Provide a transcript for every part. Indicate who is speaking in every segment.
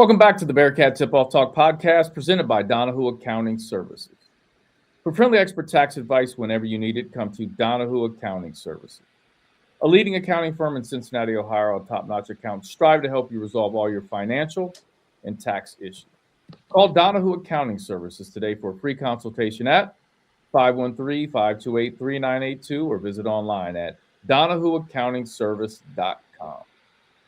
Speaker 1: Welcome back to the Bearcat Tip-Off Talk podcast presented by Donahue Accounting Services. For friendly expert tax advice whenever you need it, come to Donahue Accounting Services. A leading accounting firm in Cincinnati, Ohio, a top-notch accountants strive to help you resolve all your financial and tax issues. Call Donahue Accounting Services today for a free consultation at 513-528-3982 or visit online at donahueaccountingservice.com.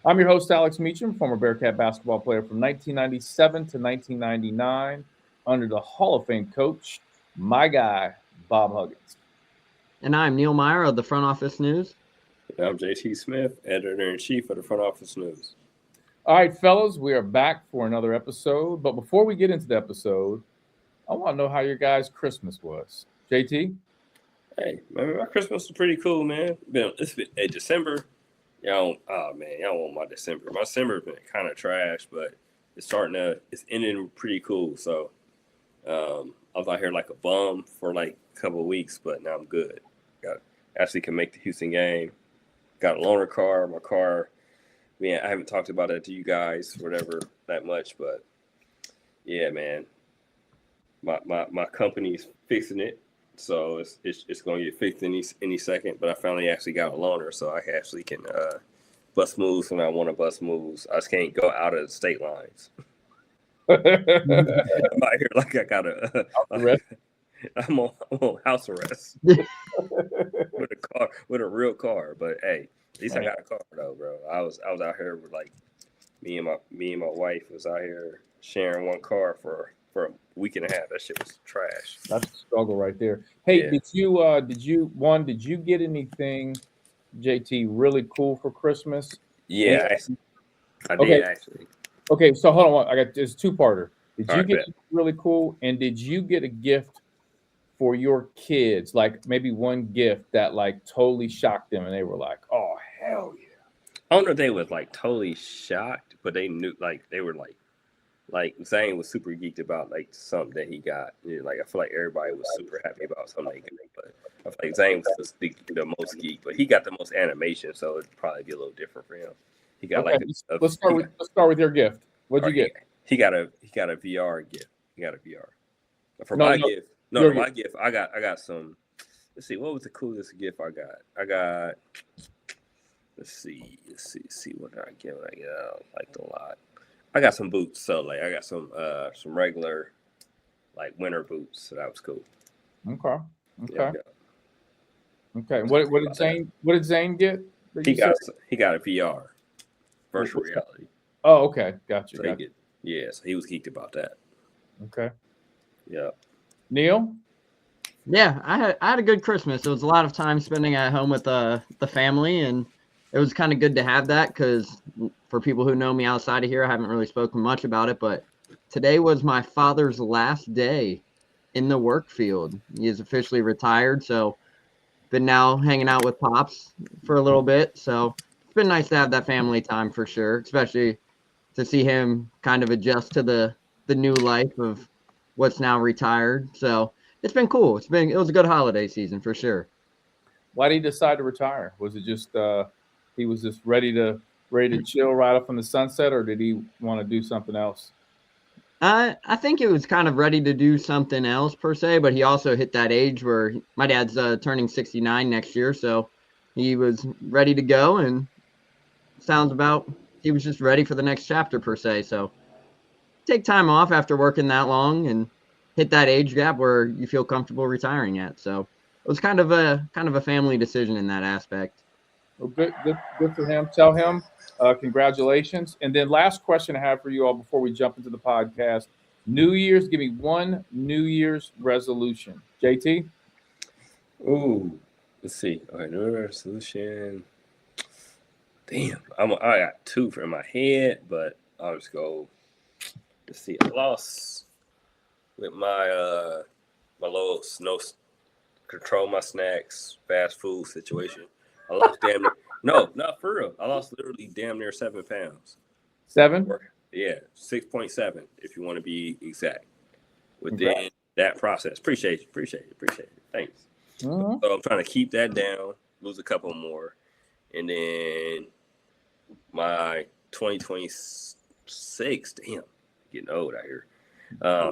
Speaker 1: I'm your host, Alex Meacham, former Bearcat basketball player from 1997 to 1999 under the Hall of Fame coach, my guy, Bob Huggins.
Speaker 2: And I'm Neil Meyer of the Front Office News.
Speaker 3: And I'm JT Smith, editor-in-chief of the Front Office News.
Speaker 1: All right, fellas, we are back for another episode. But before we get into the episode, I want to know how your guys' Christmas was. JT?
Speaker 3: Hey, man, my Christmas was pretty cool, man. It's been December. Y'all don't want my December. My December's been kind of trash, but it's ending pretty cool. So I was out here like a bum for like a couple of weeks, but now I'm good. Actually can make the Houston game. Got a loaner car. My car, man, I haven't talked about it to you guys, whatever, that much, but yeah, man. My company's fixing it. So it's going to get fixed any second, but I finally actually got a loaner, so I actually can bust moves when I want to bust moves. I just can't go out of the state lines. I'm out here like I got I'm on house arrest with a real car. But hey, at least I got a car though, bro. I was out here with like me and my wife was out here sharing one car for a week and a half. That shit was trash.
Speaker 1: That's a struggle right there. Hey, yeah. Did you get anything, JT, really cool for Christmas?
Speaker 3: Yeah, I did actually.
Speaker 1: Okay, so hold on. I got this two-parter. Did you get really cool? And did you get a gift for your kids? Like maybe one gift that like totally shocked them and they were like, oh, hell yeah.
Speaker 3: I don't know if they was like totally shocked, but they knew they were like Zane was super geeked about like something that he got. Like I feel like everybody was super happy about something they got, but I feel like Zane was the most geek, but he got the most animation, so it'd probably be a little different for him. He got
Speaker 1: let's start with your gift. What'd you get?
Speaker 3: He got a VR gift. He got a VR. My gift, I got some. Let's see, what was the coolest gift I got? Let's see what did I get when I get out. I liked a lot. I got some boots, so like I got some regular like winter boots, so that was cool.
Speaker 1: Okay.
Speaker 3: Yeah.
Speaker 1: Okay. What did Zane get?
Speaker 3: He got a VR, virtual reality.
Speaker 1: Oh, okay, gotcha.
Speaker 3: So so he was geeked about that.
Speaker 1: Okay.
Speaker 3: Yeah.
Speaker 1: Neil?
Speaker 2: Yeah, I had a good Christmas. It was a lot of time spending at home with the family, and it was kind of good to have that because for people who know me outside of here, I haven't really spoken much about it, but today was my father's last day in the work field. He is officially retired, so been now hanging out with Pops for a little bit. So it's been nice to have that family time for sure, especially to see him kind of adjust to the new life of what's now retired. So it's been cool. It was a good holiday season for sure.
Speaker 1: Why did he decide to retire? Was it just he was just ready to chill right up from the sunset, or did he want to do something else?
Speaker 2: I think it was kind of ready to do something else per se, but he also hit that age where my dad's turning 69 next year, so he was ready to go, and sounds about he was just ready for the next chapter per se. So take time off after working that long and hit that age gap where you feel comfortable retiring at. So it was kind of a family decision in that aspect.
Speaker 1: Well, good for him. Tell him congratulations. And then last question I have for you all before we jump into the podcast. New Year's, give me one New Year's resolution. JT?
Speaker 3: Ooh, let's see. All right, New Year's resolution. Damn, I got two in my head, but I'll just go. Let's see. I lost with my little control my snacks, fast food situation. I lost damn near. No, for real. I lost literally damn near 7 pounds.
Speaker 1: 7?
Speaker 3: Yeah, 6.7 if you want to be exact. Within that process. Appreciate it. Thanks.
Speaker 1: Mm-hmm.
Speaker 3: So I'm trying to keep that down, lose a couple more, and then my 2020 26. Damn, getting old out here.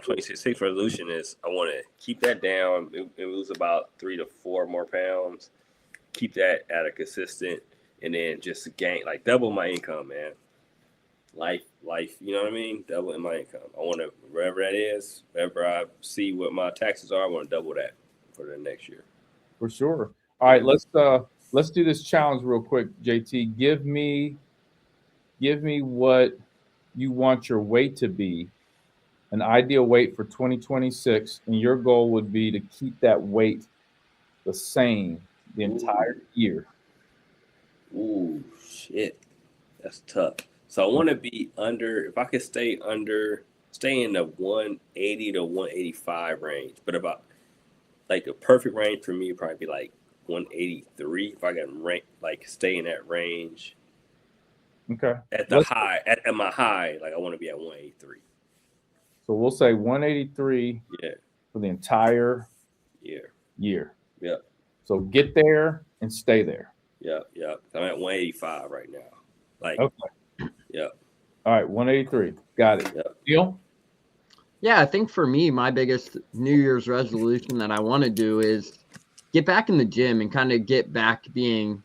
Speaker 3: 26 resolution is I want to keep that down and lose about 3 to 4 more pounds. Keep that at a consistent, and then just gain like double my income, man. Life, you know what I mean? Double in my income. I want to wherever that is, wherever I see what my taxes are, I want to double that for the next year.
Speaker 1: For sure. All right, let's do this challenge real quick, JT. Give me what you want your weight to be, an ideal weight for 2026, and your goal would be to keep that weight the same the entire year.
Speaker 3: Ooh, shit. That's tough. So I want to be under, if I could stay in the 180 to 185 range, but about like the perfect range for me would probably be like 183 if I can stay in that range.
Speaker 1: Okay.
Speaker 3: At the high, at my high, like I want to be at 183.
Speaker 1: So we'll say 183 for the entire year.
Speaker 3: Yeah.
Speaker 1: So get there and stay there.
Speaker 3: Yeah. I'm at 185 right now.
Speaker 1: Okay.
Speaker 3: Yeah.
Speaker 1: All right, 183. Got it.
Speaker 3: Yep.
Speaker 1: Deal?
Speaker 2: Yeah, I think for me, my biggest New Year's resolution that I want to do is get back in the gym and kind of get back being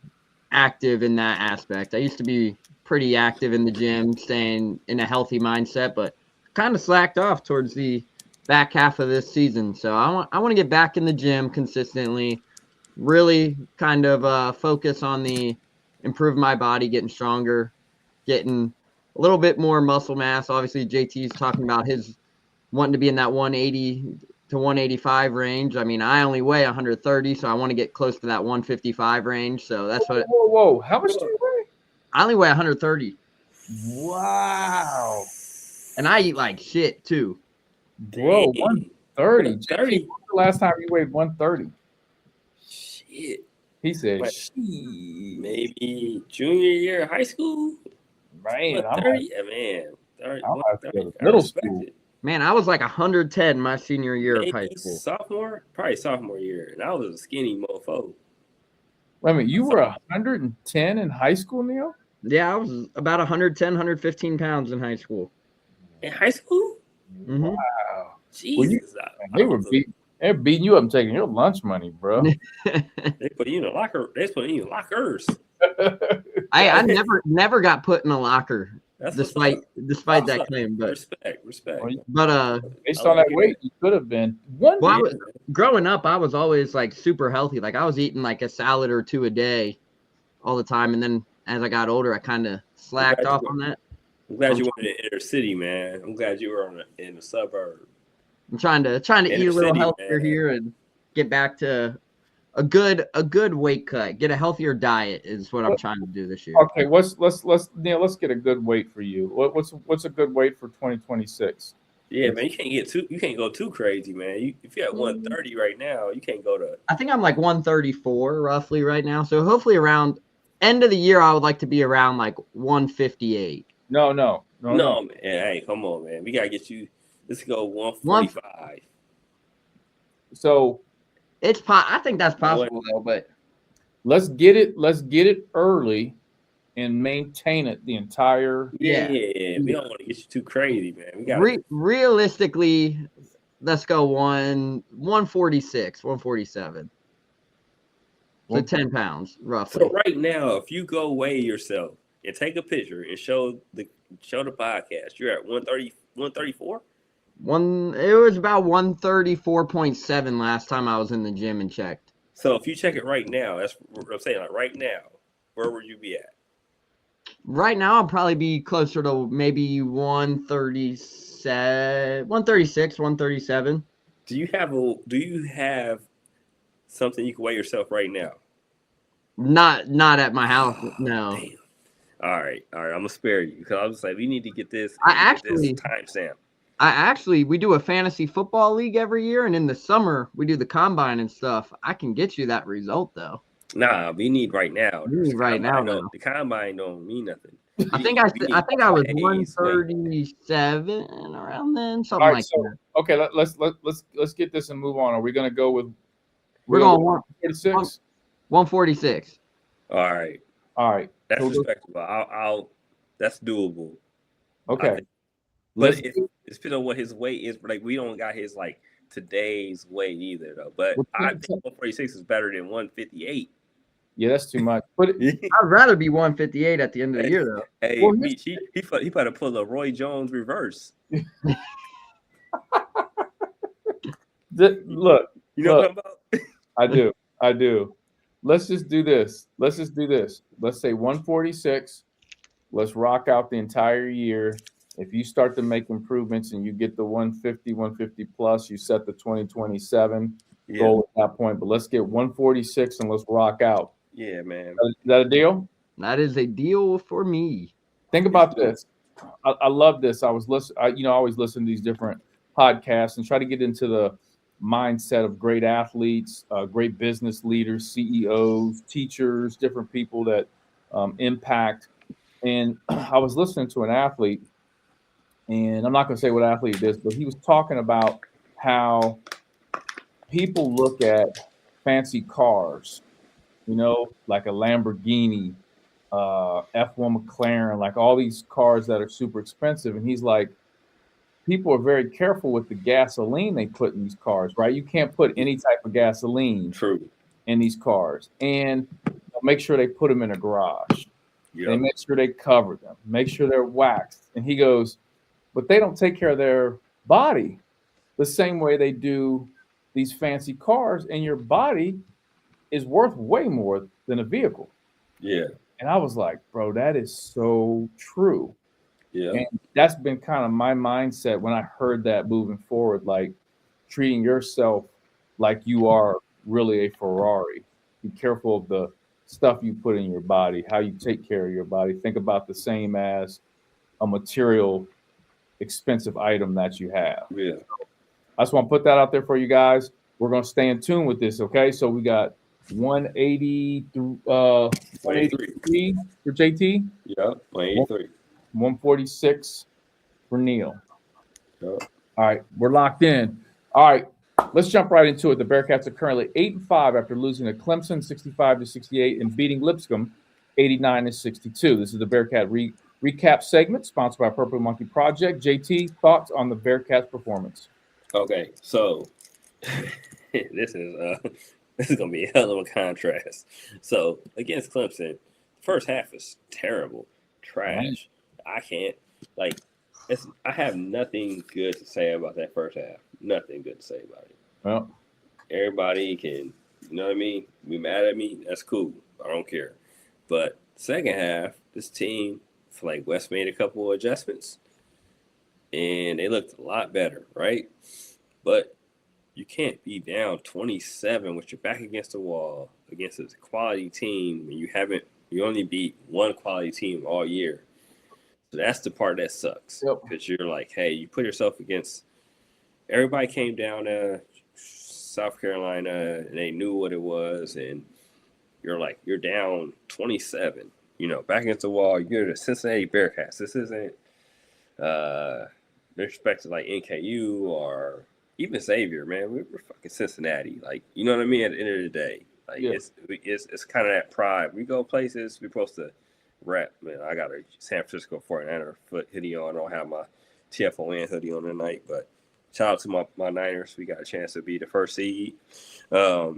Speaker 2: active in that aspect. I used to be pretty active in the gym, staying in a healthy mindset, but kind of slacked off towards the back half of this season. So I want to get back in the gym consistently, really kind of focus on improve my body, getting stronger, getting a little bit more muscle mass. Obviously, JT's talking about his wanting to be in that 180 to 185 range. I mean, I only weigh 130, so I want to get close to that 155 range. So that's what.
Speaker 1: Whoa! How much do you weigh?
Speaker 2: I only weigh 130.
Speaker 1: Wow.
Speaker 2: And I eat like shit too.
Speaker 1: Bro, 130.
Speaker 3: 130.
Speaker 1: JT, the last time you weighed 130?
Speaker 3: Shit.
Speaker 1: He said,
Speaker 3: maybe junior year of high school.
Speaker 1: Man,
Speaker 3: 130. Yeah, man. 30,
Speaker 1: I'll have to go to
Speaker 3: 130.
Speaker 1: middle school.
Speaker 2: Man, I was like 110 my senior year
Speaker 3: Maybe
Speaker 2: of high school.
Speaker 3: probably sophomore year, and I was a skinny mofo.
Speaker 1: Wait a minute, you were 110 in high school, Neil?
Speaker 2: Yeah, I was about 110, 115 pounds in high school.
Speaker 3: In high school?
Speaker 2: Mm-hmm.
Speaker 1: Wow.
Speaker 3: Jesus.
Speaker 1: They're beating you up and taking your lunch money, bro.
Speaker 3: They put you in a locker. They put you in lockers.
Speaker 2: I never got put in a locker. Despite that claim, but
Speaker 3: respect.
Speaker 2: But
Speaker 1: based on that weight, you could have been
Speaker 2: growing up, I was always like super healthy. Like I was eating like a salad or two a day all the time, and then as I got older, I kind of slacked off on that.
Speaker 3: I'm glad you were in the inner city, man. I'm glad you were in the suburb.
Speaker 2: I'm trying to eat a little healthier here and get back to a good weight cut. Get a healthier diet is what I'm trying to do this year.
Speaker 1: Okay, Neil, let's get a good weight for you. What's a good weight for 2026?
Speaker 3: Yeah, man, you can't go too crazy, man. If you're at 130 right now, you can't go to.
Speaker 2: I think I'm like 134 roughly right now. So hopefully around end of the year, I would like to be around like 158.
Speaker 1: No,
Speaker 3: man. Hey, come on, man. We gotta get you. Let's go 145.
Speaker 1: So
Speaker 2: I think that's possible though, but
Speaker 1: let's get it early and maintain it the entire.
Speaker 3: Yeah. We don't want to get you too crazy, man. We got
Speaker 2: realistically, let's go 146, 147. So 10 pounds roughly.
Speaker 3: So right now, if you go weigh yourself and take a picture and show the podcast, you're at 130, 134.
Speaker 2: It was about 134.7 last time I was in the gym and checked.
Speaker 3: So if you check it right now, that's what I'm saying. Like right now, where would you be at?
Speaker 2: Right now, I'll probably be closer to maybe 136, 137.
Speaker 3: Do you have something you can weigh yourself right now?
Speaker 2: Not at my house. No.
Speaker 3: Damn. All right. I'm gonna spare you because I was like, we need to get this.
Speaker 2: This
Speaker 3: timestamp.
Speaker 2: We do a fantasy football league every year, and in the summer we do the combine and stuff. I can get you that result though.
Speaker 3: Nah, we need right now.
Speaker 2: The
Speaker 3: combine don't mean nothing.
Speaker 2: I think I was 137 around then, something like that.
Speaker 1: Okay, let's get this and move on. Are we gonna go with?
Speaker 2: We're going
Speaker 1: 146.
Speaker 2: 146.
Speaker 3: All right.
Speaker 1: All right.
Speaker 3: That's respectable. I'll that's doable.
Speaker 1: Okay.
Speaker 3: But it depends on what his weight is. Like we don't got his like today's weight either though. But I think 146 is better than 158.
Speaker 1: Yeah, that's too much. But
Speaker 2: I'd rather be 158 at the end of the year though.
Speaker 3: Hey, well, Meach, he about to pull a Roy Jones reverse.
Speaker 1: Look,
Speaker 3: you know what I'm talking
Speaker 1: about? I do. Let's just do this. Let's say 146. Let's rock out the entire year. If you start to make improvements and you get the 150, 150 plus, you set the 2027 goal at that point. But let's get 146 and let's rock out.
Speaker 3: Yeah, man.
Speaker 1: Is that a deal?
Speaker 2: That is a deal for me.
Speaker 1: Think about this. I love this. I always listen to these different podcasts and try to get into the mindset of great athletes, great business leaders, CEOs, teachers, different people that impact. And I was listening to an athlete, and I'm not going to say what athlete it is, but he was talking about how people look at fancy cars, like a Lamborghini, F1 McLaren, like all these cars that are super expensive. And he's like, people are very careful with the gasoline they put in these cars, right? You can't put any type of gasoline in these cars. And make sure they put them in a garage. Yep. They make sure they cover them, make sure they're waxed. And he goes, but they don't take care of their body the same way they do these fancy cars. And your body is worth way more than a vehicle.
Speaker 3: Yeah.
Speaker 1: And I was like, bro, that is so true.
Speaker 3: Yeah.
Speaker 1: And that's been kind of my mindset when I heard that moving forward, like treating yourself like you are really a Ferrari. Be careful of the stuff you put in your body, how you take care of your body. Think about the same as a material expensive item that you have.
Speaker 3: Yeah.
Speaker 1: I just want to put that out there for you guys. We're going to stay in tune with this, okay? So we got 180 through 183 for JT.
Speaker 3: Yeah, 183.
Speaker 1: 146 for Neil.
Speaker 3: Yeah.
Speaker 1: All right, we're locked in. All right, let's jump right into it. The Bearcats are currently 8-5 after losing to Clemson 65-68 and beating Lipscomb 89-62. This is the Bearcat recap segment sponsored by Purple Monkey Project. JT, thoughts on the Bearcats' performance?
Speaker 3: Okay, so this is gonna be a hell of a contrast. So against Clemson, first half is terrible, trash. I can't I have nothing good to say about that first half. Nothing good to say about it.
Speaker 1: Well,
Speaker 3: everybody can, you know what I mean? Be mad at me. That's cool. I don't care. But second half, this team, I feel like West made a couple of adjustments, and they looked a lot better, right? But you can't be down 27 with your back against the wall against a quality team, and you only beat one quality team all year. So that's the part that sucks. Because you're like, hey, you put yourself against – everybody came down to South Carolina, and they knew what it was, and you're like, you're down 27. Back against the wall. You're the Cincinnati Bearcats. This isn't respect to like NKU or – even Xavier, man, we're fucking Cincinnati. Like, you know what I mean? At the end of the day, like it's kind of that pride. We go places, we're supposed to rep. Man, I got a San Francisco 49er hoodie on. I don't have my TFON hoodie on tonight, but shout out to my Niners. We got a chance to be the first seed. But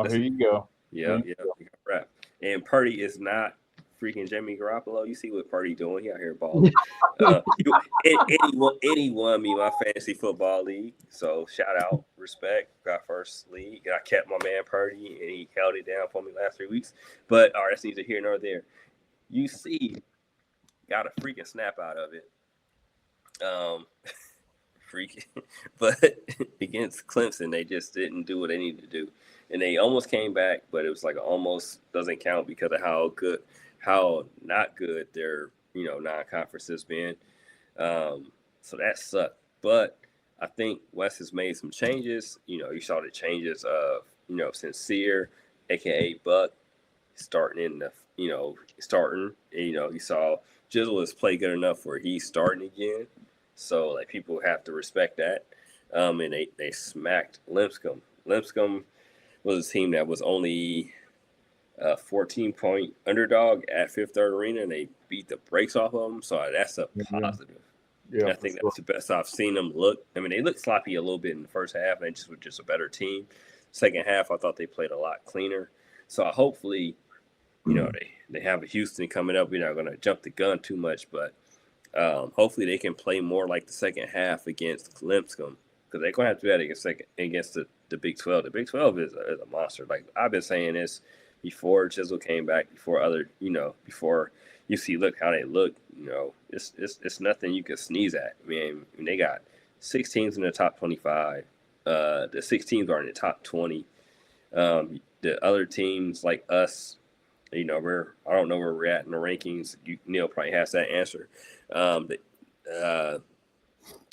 Speaker 1: here you go.
Speaker 3: Yeah, we got rep. And Purdy is not freaking Jimmy Garoppolo. You see what Purdy doing? He out here balling. He won me my fantasy football league. So shout out, respect. Got first league. I kept my man Purdy, and he held it down for me last 3 weeks. But all right, that's neither here nor there. You see, got a freaking snap out of it. Freaking, but against Clemson, they just didn't do what they needed to do, and they almost came back, but it was like almost doesn't count because of how not good their non-conference has been. So that sucked. But I think West has made some changes. You saw the changes of Sincere, aka Buck, starting in the starting. And, you saw Jizzle has played good enough where he's starting again. So like people have to respect that. And they smacked Lipscomb. Lipscomb was a team that was only a 14-point underdog at Fifth Third Arena, and they beat the brakes off of them. So that's a positive.
Speaker 1: Yeah,
Speaker 3: I think that's the best I've seen them look. I mean, they looked sloppy a little bit in the first half, and they just were just a better team. Second half, I thought they played a lot cleaner. So hopefully, they have a Houston coming up. We're not going to jump the gun too much, but hopefully they can play more like the second half against Lipscomb, because they're going to have to do that against the Big 12. The Big 12 is a monster. Like I've been saying this before Chisel came back, before before UC look how they look. It's nothing you can sneeze at. I mean, they got 6 teams in the top 25. The 6 teams are in the top 20. The other teams like us, I don't know where we're at in the rankings. Neil probably has that answer.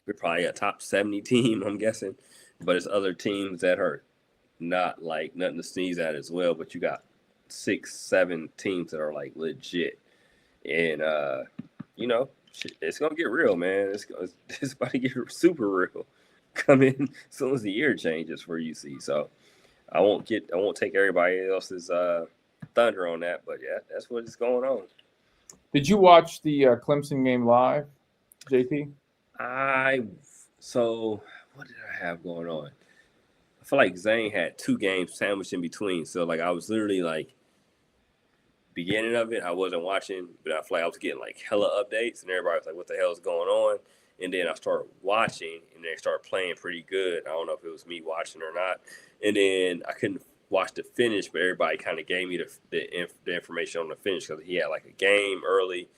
Speaker 3: We're probably a top 70 team, I'm guessing, but it's other teams that are not like nothing to sneeze at as well. But you got 6, 7 teams that are like legit, and it's gonna get real, man. It's about to get super real. Come in as soon as the year changes for UC. So I won't take everybody else's thunder on that, but yeah, that's what is going on.
Speaker 1: Did you watch the Clemson game live, JT?
Speaker 3: So what did I have going on? I feel like Zane had 2 games sandwiched in between. So like I was literally like beginning of it, I wasn't watching, but I feel like I was getting like hella updates, and everybody was like, "What the hell is going on?" And then I started watching, and they started playing pretty good. I don't know if it was me watching or not. And then I couldn't watch the finish, but everybody kind of gave me the information on the finish, because he had like a game early.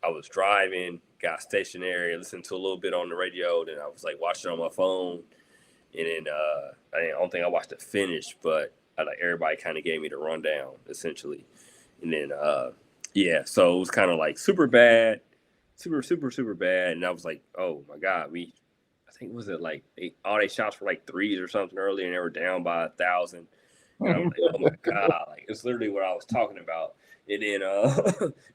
Speaker 3: I was driving, got stationary, listened to a little bit on the radio. Then I was like watching on my phone. And then I don't think I watched the finish, but everybody kind of gave me the rundown essentially. And then, so it was kind of like super bad, super, super, super bad. And I was like, oh my God, I think, was it like all they shots were like threes or something early, and they were down by 1,000. And I was like, oh my God, like it's literally what I was talking about. And then,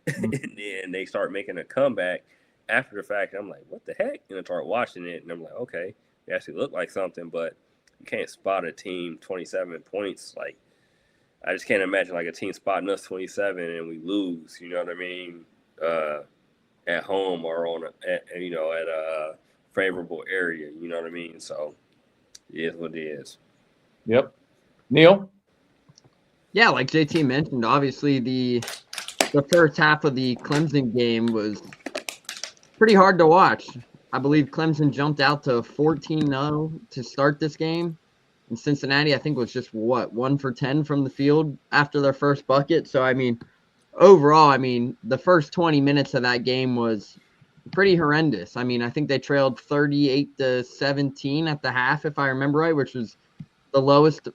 Speaker 3: and then they start making a comeback after the fact. And I'm like, what the heck? And I start watching it, and I'm like, okay, it actually looked like something, but you can't spot a team 27 points. Like, I just can't imagine like a team spotting us 27 and we lose. You know what I mean? At home or at a favorable area. You know what I mean? So it is what it is.
Speaker 1: Yep. Neil?
Speaker 2: Yeah, like JT mentioned, obviously the first half of the Clemson game was pretty hard to watch. I believe Clemson jumped out to 14-0 to start this game. And Cincinnati, I think, was just, 1 for 10 from the field after their first bucket. So, I mean, overall, the first 20 minutes of that game was pretty horrendous. I mean, I think they trailed 38-17 at the half, if I remember right, which was the lowest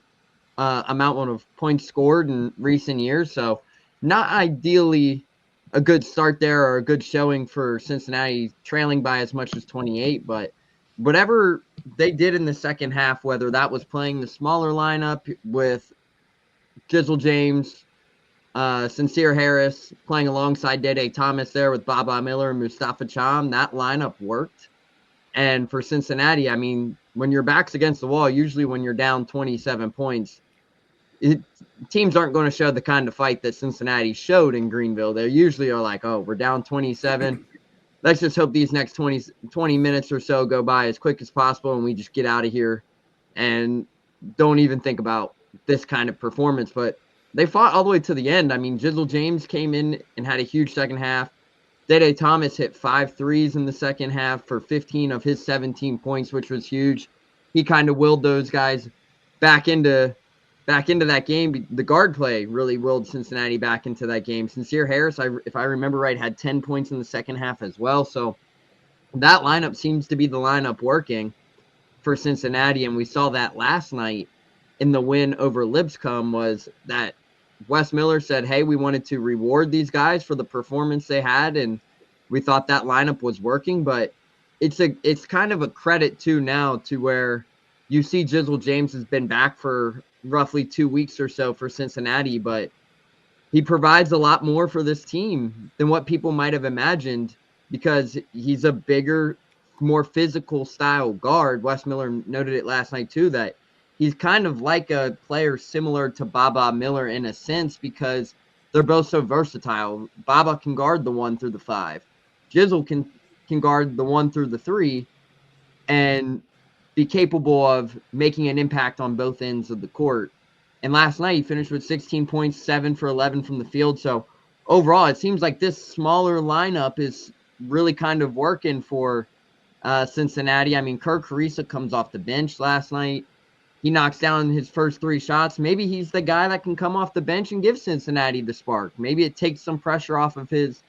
Speaker 2: amount of points scored in recent years. So, not ideally a good start there or a good showing for Cincinnati, trailing by as much as 28. But whatever they did in the second half, whether that was playing the smaller lineup with Jizzle James, Sincere Harris, playing alongside Dede Thomas there with Baba Miller and Mustafa Cham, that lineup worked. And for Cincinnati, I mean, when your back's against the wall, usually when you're down 27 points, teams aren't going to show the kind of fight that Cincinnati showed in Greenville. They usually are like, oh, we're down 27. Let's just hope these next 20 minutes or so go by as quick as possible and we just get out of here and don't even think about this kind of performance. But they fought all the way to the end. I mean, Jizzle James came in and had a huge second half. Dede Thomas hit 5 threes in the second half for 15 of his 17 points, which was huge. He kind of willed those guys back into that game. The guard play really willed Cincinnati back into that game. Sincere Harris, if I remember right, had 10 points in the second half as well. So that lineup seems to be the lineup working for Cincinnati. And we saw that last night in the win over Lipscomb, was that Wes Miller said, hey, we wanted to reward these guys for the performance they had. And we thought that lineup was working. But it's kind of a credit too now to where you see Jizzle James has been back for roughly 2 weeks or so for Cincinnati, but he provides a lot more for this team than what people might have imagined, because he's a bigger, more physical style guard. Wes Miller noted it last night too, that he's kind of like a player similar to Baba Miller in a sense because they're both so versatile. Baba can guard the 1 through the 5. Jizzle can guard the 1 through the 3 and be capable of making an impact on both ends of the court. And last night he finished with 16 points, 7 for 11 from the field. So overall, it seems like this smaller lineup is really kind of working for Cincinnati. I mean, Kirk Carissa comes off the bench last night. He knocks down his first 3 shots. Maybe he's the guy that can come off the bench and give Cincinnati the spark. Maybe it takes some pressure off his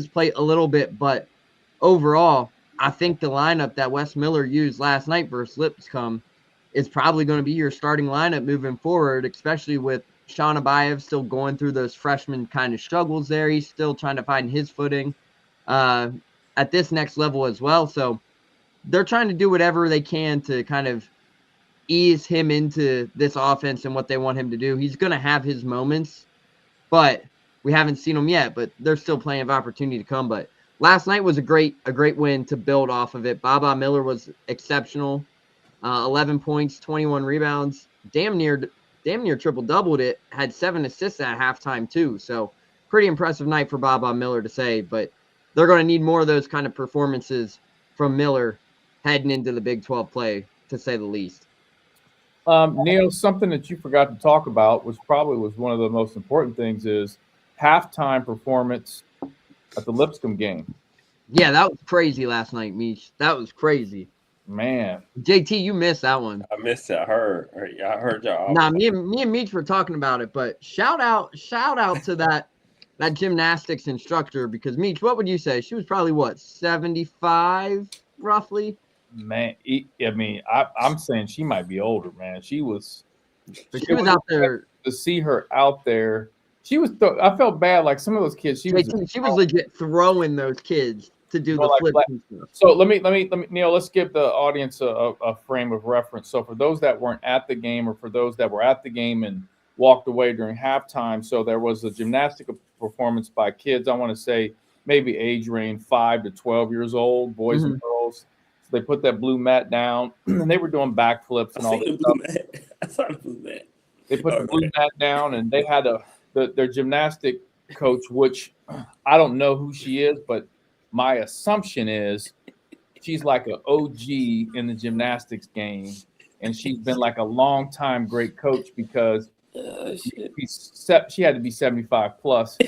Speaker 2: plate a little bit. But overall, I think the lineup that Wes Miller used last night versus Lipscomb is probably going to be your starting lineup moving forward, especially with Sean Abayev still going through those freshman kind of struggles there. He's still trying to find his footing at this next level as well. So they're trying to do whatever they can to kind of ease him into this offense and what they want him to do. He's going to have his moments, but we haven't seen them yet, but there's still plenty of opportunity to come. But last night was a great win to build off of it. Baba Miller was exceptional. 11 points, 21 rebounds, damn near triple-doubled it, had 7 assists at halftime too. So pretty impressive night for Baba Miller to say, but they're going to need more of those kind of performances from Miller heading into the Big 12 play, to say the least.
Speaker 1: Neil, something that you forgot to talk about, which probably was one of the most important things, is halftime performance at the Lipscomb game.
Speaker 2: Yeah, that was crazy last night, Meach. That was crazy.
Speaker 1: Man.
Speaker 2: JT, you missed that one.
Speaker 3: I missed it. I heard y'all.
Speaker 2: Nah, me and Meach were talking about it, but shout out to that gymnastics instructor, because Meach, what would you say? She was probably what, 75 roughly?
Speaker 1: Man, I mean, I'm saying she might be older, man. She was
Speaker 2: out there.
Speaker 1: To see her out there, she was. I felt bad, like some of those kids. She was
Speaker 2: legit throwing those kids to do the flips and stuff.
Speaker 1: So let me, Neil. Let's give the audience a frame of reference. So for those that weren't at the game, or for those that were at the game and walked away during halftime, so there was a gymnastic performance by kids. I want to say maybe age range 5 to 12 years old, boys and girls. They put that blue mat down, and they were doing backflips and all that stuff.
Speaker 3: I saw the blue mat.
Speaker 1: They put the blue mat down, and they had their gymnastic coach, which I don't know who she is, but my assumption is she's like an OG in the gymnastics game, and she's been like a long-time great coach because she had to be 75 plus,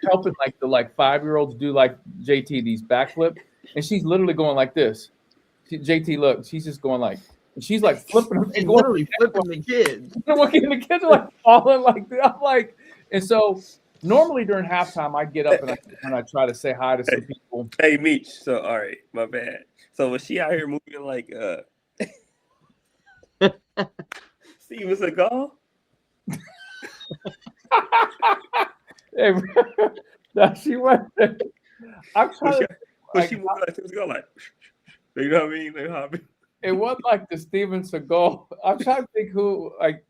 Speaker 1: helping like the 5-year-olds do like JT these backflips, and she's literally going like this. JT, look, she's just going like, she's like flipping them and
Speaker 2: literally flipping the kids.
Speaker 1: The kids are like falling like that. I'm like, and so normally during halftime, I get up and I try to say hi to some people.
Speaker 3: Hey, Meach. So, all right, my bad. So was she out here moving like Steven Seagal?
Speaker 1: Hey, no, she went. I'm trying to.
Speaker 3: Was she moving like Steven Seagal? Like, you know what I mean?
Speaker 1: It wasn't like the Steven Seagal. I'm trying to think who, like,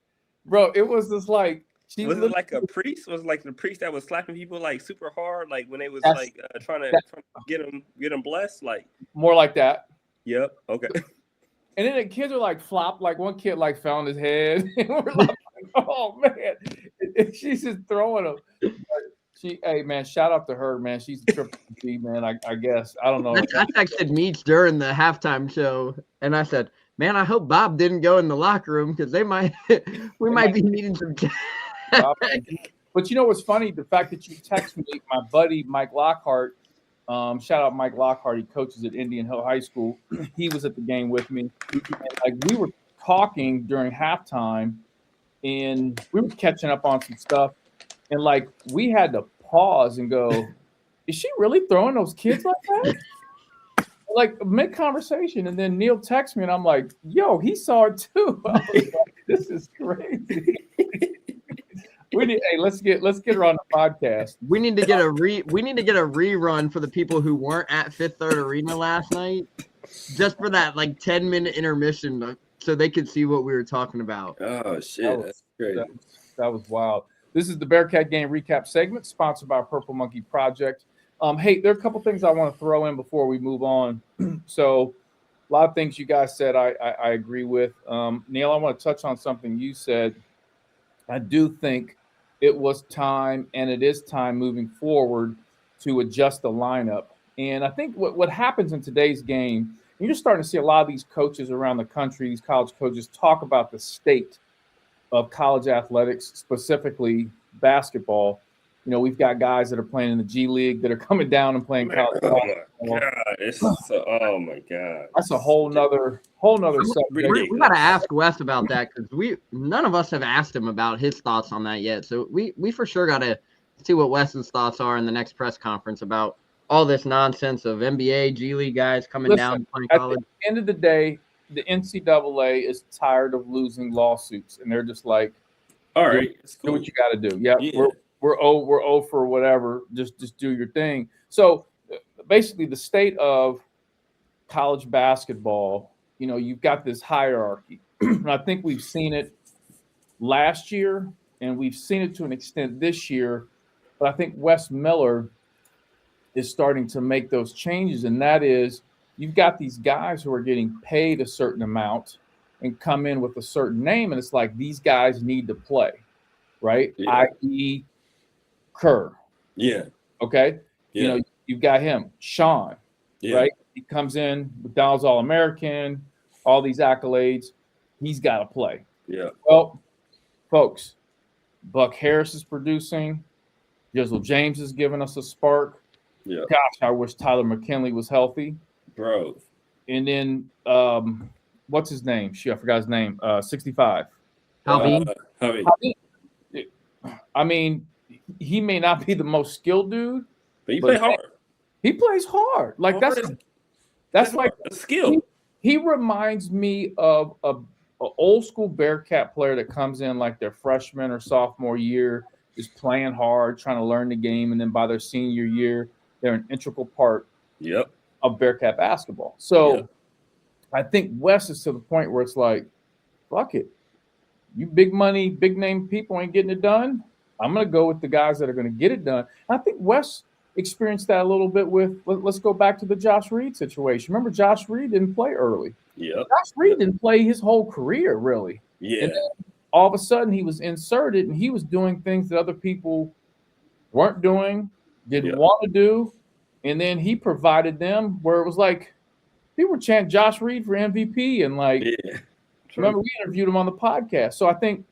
Speaker 1: bro. It was just like
Speaker 3: was it like a priest? Was it like the priest that was slapping people like super hard, like when they was like trying to get them blessed, like
Speaker 1: more like that.
Speaker 3: Yep. Okay.
Speaker 1: And then the kids are like flopped. Like one kid like fell on his head, and we're like, "Oh man!" And she's just throwing them. Hey man, shout out to her, man. She's a triple G, man. I guess I don't know.
Speaker 2: I texted Meach during the halftime show, and I said, "Man, I hope Bob didn't go in the locker room because we might be needing some."
Speaker 1: But you know what's funny? The fact that you text me, my buddy Mike Lockhart. Shout out Mike Lockhart. He coaches at Indian Hill High School. He was at the game with me. And, like we were talking during halftime, and we were catching up on some stuff. And like we had to pause and go, "Is she really throwing those kids like that?" Like mid-conversation, and then Neil texts me, and I'm like, "Yo, he saw it too." I was like, this is crazy. Let's get her on the podcast.
Speaker 2: We need to get a rerun for the people who weren't at Fifth Third Arena last night, just for that like 10-minute intermission, so they could see what we were talking about.
Speaker 3: Oh shit, that's great.
Speaker 1: That was wild. This is the Bearcat Game Recap segment, sponsored by Purple Monkey Project. Hey, there are a couple things I want to throw in before we move on. So lot of things you guys said I agree with. Neil, I want to touch on something you said. I do think it was time, and it is time moving forward to adjust the lineup. And I think what happens in today's game, you're starting to see a lot of these coaches around the country, these college coaches, talk about the state of college athletics, specifically basketball. You know, we've got guys that are playing in the G League that are coming down and playing college basketball.
Speaker 3: Oh my God.
Speaker 1: That's a whole nother subject.
Speaker 2: We got to ask Wes about that because none of us have asked him about his thoughts on that yet. So we for sure got to see what Wes's thoughts are in the next press conference about all this nonsense of NBA, G League guys coming down and playing college.
Speaker 1: At the end of the day, the NCAA is tired of losing lawsuits, and they're just like,
Speaker 3: all right,
Speaker 1: do what you got to do. Yeah. We're for whatever. Just do your thing. So basically, the state of college basketball, you know, you've got this hierarchy. And I think we've seen it last year, and we've seen it to an extent this year. But I think Wes Miller is starting to make those changes, and that is you've got these guys who are getting paid a certain amount and come in with a certain name, and it's like these guys need to play, right?
Speaker 3: Yeah.
Speaker 1: I.e. Kerr.
Speaker 3: Yeah.
Speaker 1: Okay.
Speaker 3: Yeah.
Speaker 1: You know, you've got him, Sean,
Speaker 3: Yeah.
Speaker 1: right? He comes in, McDonald's All-American, all these accolades. He's got to play.
Speaker 3: Yeah.
Speaker 1: Well, folks, Buck Harris is producing. Jizzle James is giving us a spark.
Speaker 3: Yeah.
Speaker 1: Gosh, I wish Tyler McKinley was healthy.
Speaker 3: Bro.
Speaker 1: And then, what's his name? Shoot, I forgot his name. 65.
Speaker 2: Halveen.
Speaker 1: I mean, he may not be the most skilled dude,
Speaker 3: but he plays hard.
Speaker 1: He plays hard. Like that's like
Speaker 3: a skill.
Speaker 1: He reminds me of a old school Bearcat player that comes in like their freshman or sophomore year, is playing hard, trying to learn the game, and then by their senior year, they're an integral part of Bearcat basketball. So I think Wes is to the point where it's like, fuck it. You big money, big name people ain't getting it done. I'm going to go with the guys that are going to get it done. And I think Wes experienced that a little bit with, let's go back to the Josh Reed situation. Remember, Josh Reed didn't play early.
Speaker 3: Yeah.
Speaker 1: Josh Reed didn't play his whole career, really.
Speaker 3: Yeah.
Speaker 1: And then all of a sudden, he was inserted, and he was doing things that other people weren't doing, didn't want to do. And then he provided them where it was like, people were chanting Josh Reed for MVP. And like, remember, we interviewed him on the podcast. So I think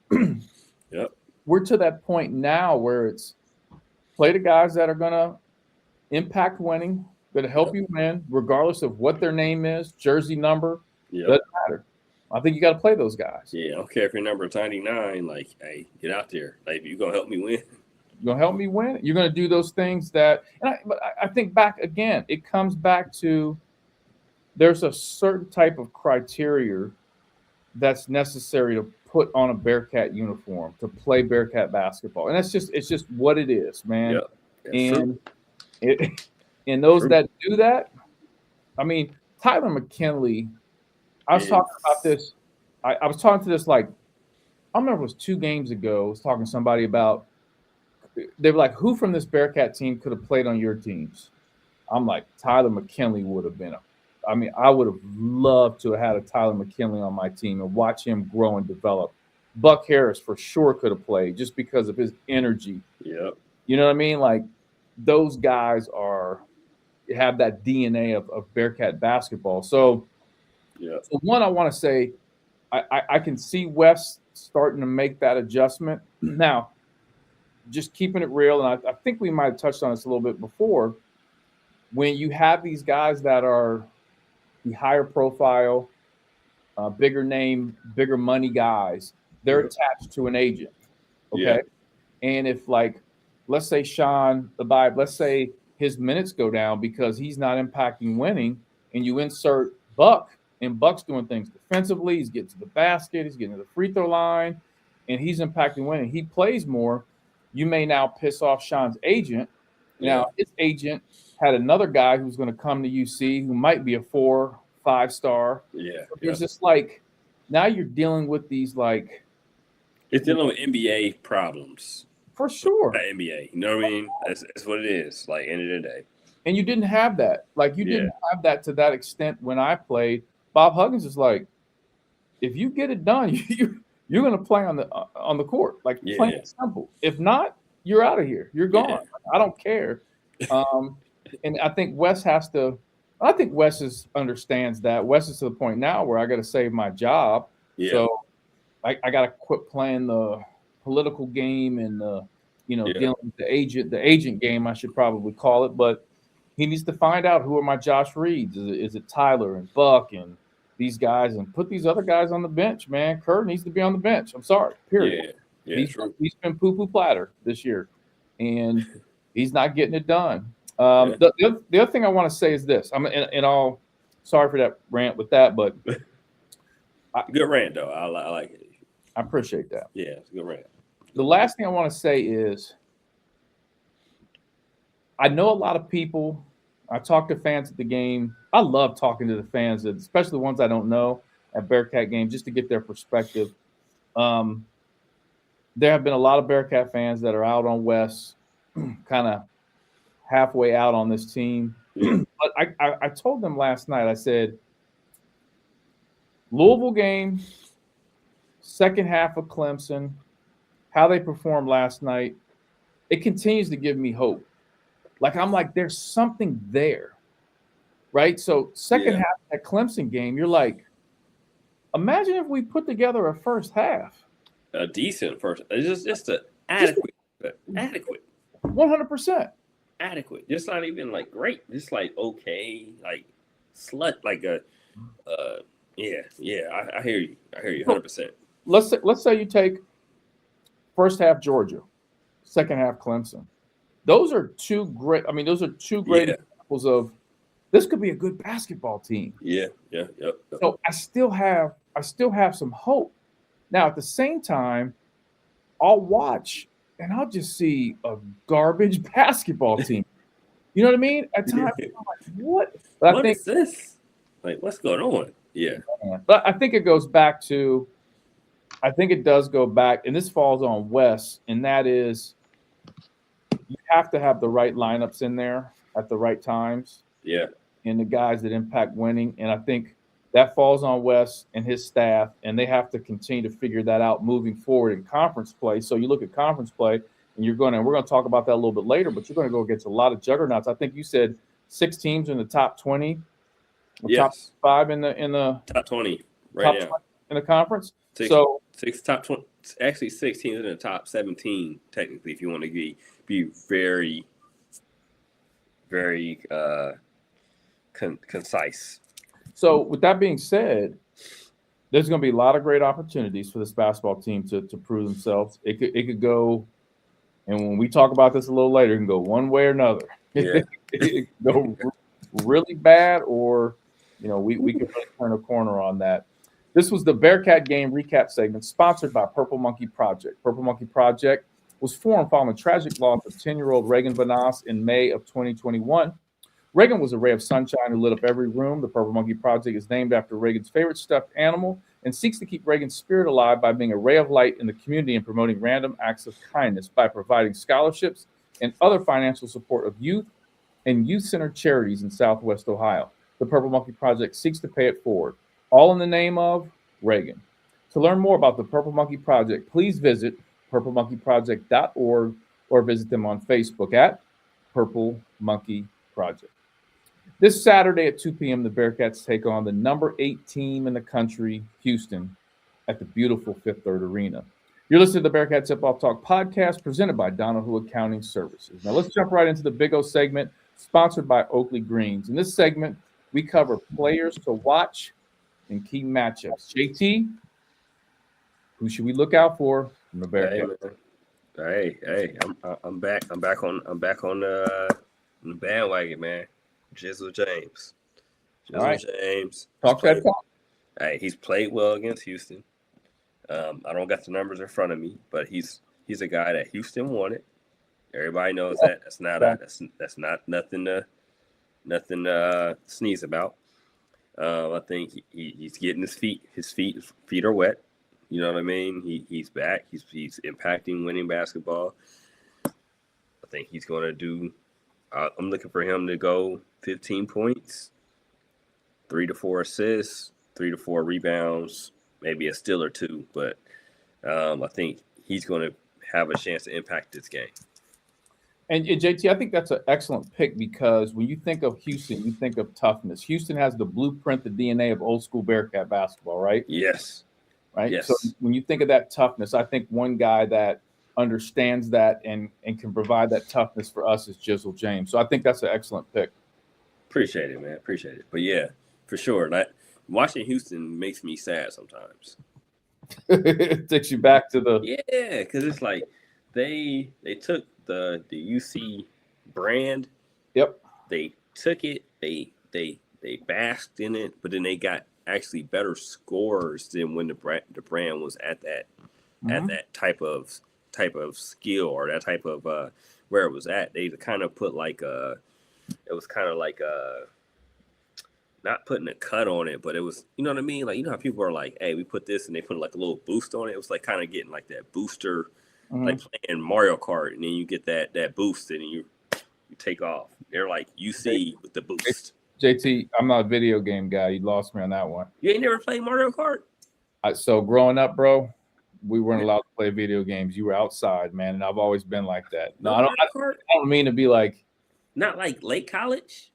Speaker 1: we're to that point now where it's play the guys that are going to impact winning, going to help you win, regardless of what their name is, jersey number, doesn't matter. I think you got to play those guys.
Speaker 3: Yeah, I don't care if your number is 99. Like, hey, get out there. Like, you're going to help me win.
Speaker 1: You're going to help me win. You're going to do those things that – but I think back again, it comes back to there's a certain type of criteria that's necessary to put on a Bearcat uniform to play Bearcat basketball. And it's just what it is, man. And those that do that, I mean, Tyler McKinley, I was talking about this. I was talking to this, like, I remember it was 2 games ago. I was talking to somebody about, they were like, who from this Bearcat team could have played on your teams? I'm like, Tyler McKinley would have been I would have loved to have had a Tyler McKinley on my team and watch him grow and develop. Buck Harris for sure could have played just because of his energy.
Speaker 3: Yep.
Speaker 1: You know what I mean? Like, those guys have that DNA of Bearcat basketball. So, so one, I want to say, I can see Wes starting to make that adjustment. Now, just keeping it real, and I think we might have touched on this a little bit before, when you have these guys that are the higher profile, bigger name, bigger money guys, they're attached to an agent. Okay. Yeah. And if, like, let's say Sean Abib, let's say his minutes go down because he's not impacting winning, and you insert Buck, and Buck's doing things defensively, he's getting to the basket, he's getting to the free throw line, and he's impacting winning. He plays more. You may now piss off Sean's agent. Now, his agent had another guy who's going to come to UC who might be a 4-5 star.
Speaker 3: Yeah.
Speaker 1: It's just like, now you're dealing with these, like,
Speaker 3: it's dealing with NBA problems.
Speaker 1: For sure.
Speaker 3: Not NBA. You know what I mean? That's what it is, like, end of the day.
Speaker 1: And you didn't have that. Like, you didn't have that to that extent when I played. Bob Huggins is like, if you get it done, you're going to play on the court, like plain and simple. If not, you're out of here. You're gone.
Speaker 3: Yeah.
Speaker 1: I don't care. And I think Wes has to. I think Wes understands that. Wes is to the point now where I got to save my job.
Speaker 3: Yeah.
Speaker 1: So I got to quit playing the political game and dealing with the agent game, I should probably call it. But he needs to find out who are my Josh Reeds. Is it Tyler and Buck and these guys, and put these other guys on the bench, man. Kerr needs to be on the bench. I'm sorry, period.
Speaker 3: Yeah,
Speaker 1: he's been poo-poo platter this year, and he's not getting it done. The other thing I want to say is this. Sorry for that rant with that, but
Speaker 3: good rant though. I like it.
Speaker 1: I appreciate that.
Speaker 3: Yeah, it's a good rant.
Speaker 1: The last thing I want to say is, I know a lot of people. I talk to fans at the game. I love talking to the fans, especially the ones I don't know at Bearcat games, just to get their perspective. There have been a lot of Bearcat fans that are out on Wes, kind of halfway out on this team. But I told them last night, I said, Louisville game, second half of Clemson, how they performed last night, it continues to give me hope. Like, I'm like, there's something there, right? So second half of that Clemson game, you're like, imagine if we put together a first half.
Speaker 3: A decent first. It's just adequate.
Speaker 1: 100%.
Speaker 3: Adequate. Just not even like great. Just like okay, like slut, like a I hear you. I hear you 100%.
Speaker 1: Let's say you take first half Georgia, second half Clemson. Those are two great examples of this could be a good basketball team.
Speaker 3: Yeah.
Speaker 1: So I still have some hope. Now at the same time, I'll watch and I'll just see a garbage basketball team. You know what I mean? At times, I'm like, what? But
Speaker 3: what is this? Like, what's going on? Yeah.
Speaker 1: But I think it goes back to, and this falls on Wes, and that is, you have to have the right lineups in there at the right times.
Speaker 3: Yeah.
Speaker 1: And the guys that impact winning. And I think that falls on Wes and his staff, and they have to continue to figure that out moving forward in conference play. So you look at conference play, and we're going to talk about that a little bit later, but you're going to go against a lot of juggernauts. I think you said 6 teams in the top 20, top 5 in the
Speaker 3: top 20 right now
Speaker 1: in the conference.
Speaker 3: Six top 20, actually 6 teams in the top 17 technically, if you want to be very, very concise.
Speaker 1: So with that being said, there's going to be a lot of great opportunities for this basketball team to prove themselves. It could go, and when we talk about this a little later, it can go one way or another.
Speaker 3: Yeah.
Speaker 1: It can go really bad, or we can really turn a corner on that. This was the Bearcat game recap segment sponsored by Purple Monkey Project. Purple Monkey Project was formed following the tragic loss of 10-year-old Reagan Vanas in May of 2021. Reagan was a ray of sunshine who lit up every room. The Purple Monkey Project is named after Reagan's favorite stuffed animal and seeks to keep Reagan's spirit alive by being a ray of light in the community and promoting random acts of kindness by providing scholarships and other financial support of youth and youth-centered charities in Southwest Ohio. The Purple Monkey Project seeks to pay it forward, all in the name of Reagan. To learn more about the Purple Monkey Project, please visit purplemonkeyproject.org or visit them on Facebook at Purple Monkey Project. This Saturday at 2 p.m., the Bearcats take on the number 8 team in the country, Houston, at the beautiful Fifth Third Arena. You're listening to the Bearcats Tip-Off Talk podcast presented by Donahue Accounting Services. Now let's jump right into the Big O segment sponsored by Oakley Greens. In this segment, we cover players to watch and key matchups. JT, who should we look out for from the Bearcats?
Speaker 3: Hey, I'm back on the bandwagon, man. Jizzle James. James.
Speaker 1: Talk that talk.
Speaker 3: Hey, he's played well against Houston. I don't got the numbers in front of me, but he's a guy that Houston wanted. Everybody knows that. That's not nothing to sneeze about. I think he's getting his feet. His feet are wet. You know what I mean? He's back. He's impacting winning basketball. I think he's going to do. I'm looking for him to go 15 points, 3 to 4 assists, 3 to 4 rebounds, maybe a steal or two. But I think he's going to have a chance to impact this game.
Speaker 1: And JT, I think that's an excellent pick because when you think of Houston, you think of toughness. Houston has the blueprint, the DNA of old school Bearcat basketball, right?
Speaker 3: Yes.
Speaker 1: Right.
Speaker 3: Yes.
Speaker 1: So when you think of that toughness, I think one guy that understands that and can provide that toughness for us is Jizzle James. So I think that's an excellent pick.
Speaker 3: Appreciate it, man. Appreciate it. But yeah, for sure. Watching Houston makes me sad sometimes.
Speaker 1: It takes you back to the
Speaker 3: because it's like they took the UC brand.
Speaker 1: Yep.
Speaker 3: They took it. They basked in it, but then they got actually better scores than when the brand was at that at that type of skill or that type of where it was at. They kind of put it was kind of like not putting a cut on it, but it was, you know what I mean? Like, you know how people are like, hey, we put this and they put like a little boost on it. It was like kind of getting like that booster, like playing Mario Kart, and then you get that boost and you take off. They're like UC with the boost.
Speaker 1: JT, I'm not a video game guy. You lost me on that one.
Speaker 3: You ain't never played Mario Kart?
Speaker 1: So growing up, bro, we weren't allowed to play video games. You were outside, man, and I've always been like that. No, I don't mean to be like.
Speaker 3: Not like late college?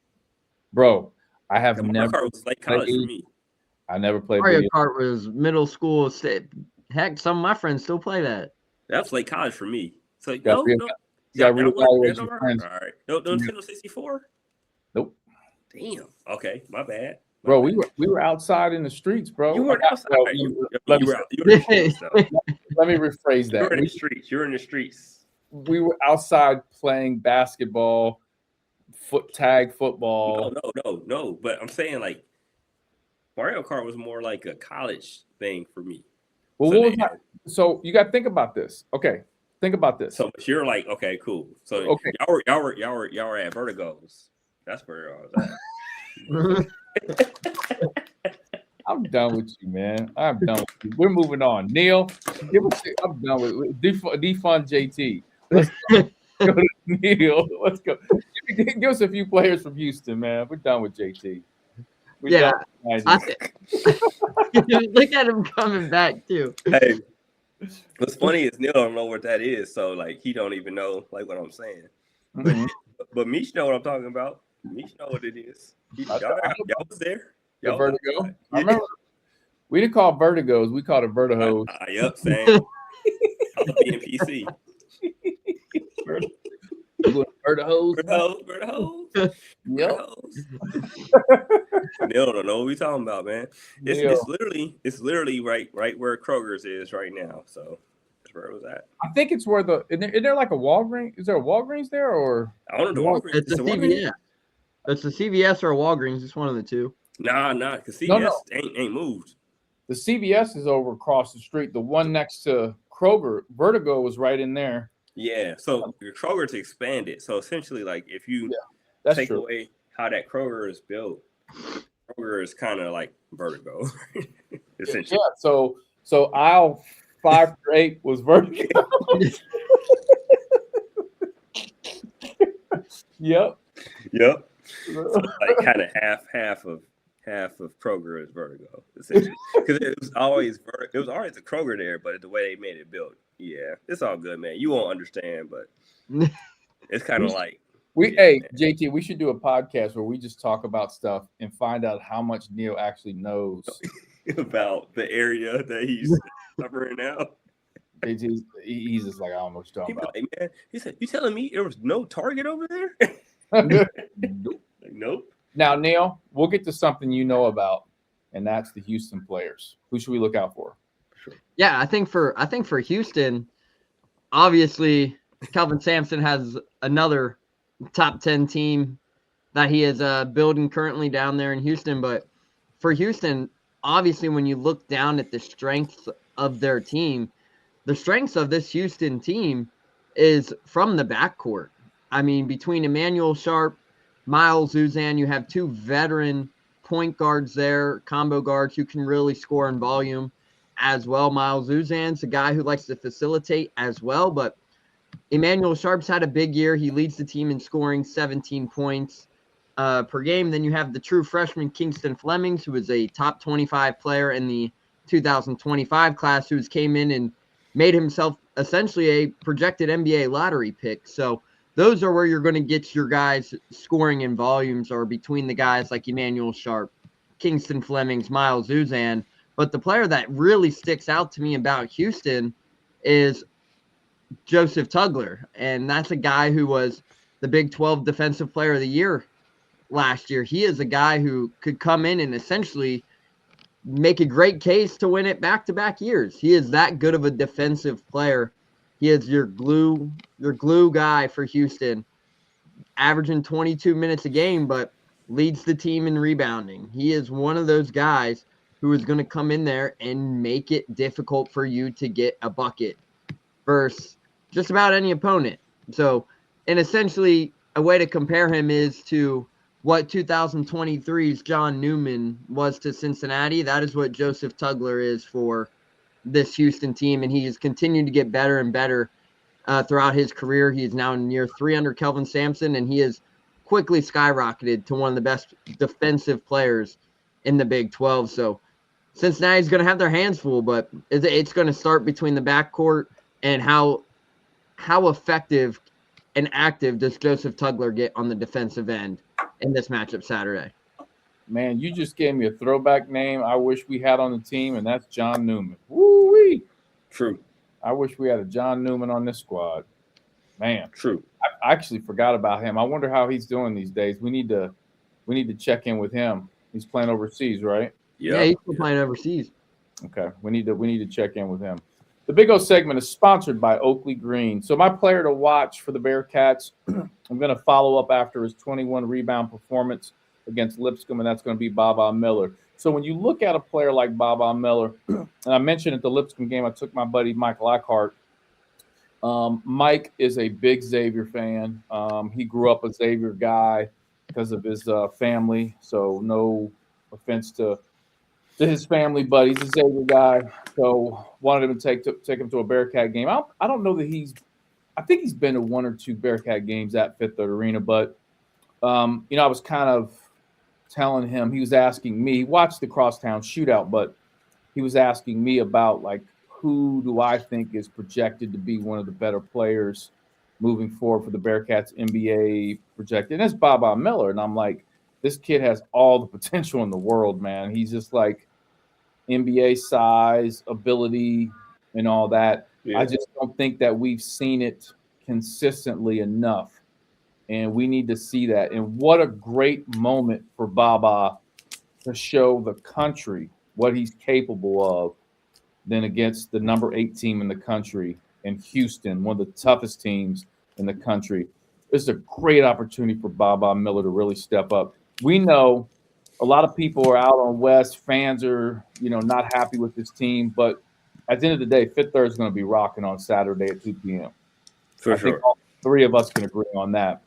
Speaker 1: Bro, I have
Speaker 3: Mario
Speaker 1: never
Speaker 3: Kart was late college for me.
Speaker 1: I never played
Speaker 2: Mario
Speaker 1: video.
Speaker 2: Kart was middle school. Heck, some of my friends still play that.
Speaker 3: That was late college for me. So
Speaker 1: You gotta reevaluate your friends.
Speaker 3: All right. No Nintendo 64?
Speaker 1: Nope.
Speaker 3: Damn. Okay, my bad.
Speaker 1: Bro, we were outside in the streets, bro.
Speaker 3: You were outside.
Speaker 1: Let me rephrase that.
Speaker 3: You were in the streets. You're in the streets.
Speaker 1: We were outside playing basketball, tag football.
Speaker 3: No. But I'm saying like Mario Kart was more like a college thing for me.
Speaker 1: Well, what was that? So you got to think about this. Okay, think about this.
Speaker 3: So you're like, okay, cool. So
Speaker 1: okay,
Speaker 3: y'all were at Vertigo's. That's where I was at.
Speaker 1: I'm done with you, man. I'm done with you. We're moving on. Neil, I'm done with defund JT. Let's go to Neil. Let's go. Give us a few players from Houston, man. We're done with JT.
Speaker 2: Look at him coming back too.
Speaker 3: Hey, what's funny is Neil don't know what that is, so like he don't even know like what I'm saying. But Meach know what I'm talking about. Meach know what it is. Y'all was there.
Speaker 1: The Vertigo. I remember we didn't call it Vertigos. We called it Vertigos.
Speaker 3: Yep, same. I was being PC. Vertigos.
Speaker 1: Yep.
Speaker 3: Neil don't know what we talking about, man. It's literally right where Kroger's is right now. So that's where it was at.
Speaker 1: I think it's where is there like a Walgreens? Is there a Walgreens there or?
Speaker 3: I don't know.
Speaker 2: It's a CVS. It's a CVS or a Walgreens. It's one of the two.
Speaker 3: Nah, because CVS ain't moved.
Speaker 1: The CVS is over across the street. The one next to Kroger, Vertigo, was right in there.
Speaker 3: Yeah, so your Kroger's expanded. So essentially, like if you take away how that Kroger is built, Kroger is kind of like Vertigo. Essentially.
Speaker 1: Yeah. So aisle 5 through 8 was Vertigo. Yep.
Speaker 3: So like kind of half of Kroger is Vertigo, essentially, because it was always a Kroger there, but the way they made it built, it's all good, man. You won't understand, but it's kind of like
Speaker 1: JT, we should do a podcast where we just talk about stuff and find out how much Neil actually knows
Speaker 3: about the area that he's covering out.
Speaker 1: He's just like, I don't know what you're talking about.
Speaker 3: Like, man, he said, "You telling me there was no Target over there?" Nope.
Speaker 1: Now, Neil, we'll get to something you know about, and that's the Houston players. Who should we look out for?
Speaker 2: Sure. Yeah, I think for Houston, obviously, Kelvin Sampson has another top 10 team that he is building currently down there in Houston. But for Houston, obviously, when you look down at the strengths of their team, the strengths of this Houston team is from the backcourt. I mean, between Emmanuel Sharp, Miles Uzan, you have two veteran point guards there, combo guards who can really score in volume as well. Miles Uzan's a guy who likes to facilitate as well, but Emmanuel Sharp's had a big year. He leads the team in scoring 17 points. per game. Then you have the true freshman Kingston Flemings, who is a top 25 player in the 2025 class, who's came in and made himself essentially a projected NBA lottery pick. So those are where you're going to get your guys scoring in volumes, or between the guys like Emmanuel Sharp, Kingston Flemings, Miles Uzan. But the player that really sticks out to me about Houston is Joseph Tugler. And that's a guy who was the Big 12 Defensive Player of the Year last year. He is a guy who could come in and essentially make a great case to win it back-to-back years. He is that good of a defensive player. He is your glue guy for Houston, averaging 22 minutes a game, but leads the team in rebounding. He is one of those guys who is going to come in there and make it difficult for you to get a bucket versus just about any opponent. So, and essentially a way to compare him is to what 2023's John Newman was to Cincinnati. That is what Joseph Tugler is for this Houston team, and he has continued to get better and better throughout his career. He is now near 3 under Kelvin Sampson, and he has quickly skyrocketed to one of the best defensive players in the Big 12. So Cincinnati's going to have their hands full, but it's going to start between the backcourt and how effective and active does Joseph Tugler get on the defensive end in this matchup Saturday.
Speaker 1: Man, you just gave me a throwback name I wish we had on the team, and that's John Newman. Woo-wee.
Speaker 3: True.
Speaker 1: I wish we had a John Newman on this squad. Man.
Speaker 3: True.
Speaker 1: I actually forgot about him. I wonder how he's doing these days. We need to check in with him. He's playing overseas, right?
Speaker 2: Yeah, he's still playing overseas.
Speaker 1: Okay. We need to check in with him. The Big O segment is sponsored by Oakley Green. So my player to watch for the Bearcats, I'm going to follow up after his 21 rebound performance against Lipscomb, and that's going to be Baba Miller. So when you look at a player like Baba Miller, and I mentioned at the Lipscomb game, I took my buddy Mike Lockhart. Mike is a big Xavier fan. He grew up a Xavier guy because of his family. So no offense to his family, but he's a Xavier guy. So wanted him to take him to a Bearcat game. I don't know that I think he's been to 1 or 2 Bearcat games at Fifth Third Arena, but I was kind of telling him, he was asking me, he watched the Crosstown shootout, but he was asking me about, like, who do I think is projected to be one of the better players moving forward for the Bearcats NBA projected. And that's Baba Miller. And I'm like, this kid has all the potential in the world, man. He's just like NBA size, ability, and all that. Yeah. I just don't think that we've seen it consistently enough. And we need to see that. And what a great moment for Baba to show the country what he's capable of than against the number 8 team in the country in Houston, one of the toughest teams in the country. It's a great opportunity for Baba Miller to really step up. We know a lot of people are out on West. Fans are, not happy with this team. But at the end of the day, Fifth Third is going to be rocking on Saturday at 2 p.m.
Speaker 3: For
Speaker 1: I
Speaker 3: sure.
Speaker 1: think all 3 of us can agree on that.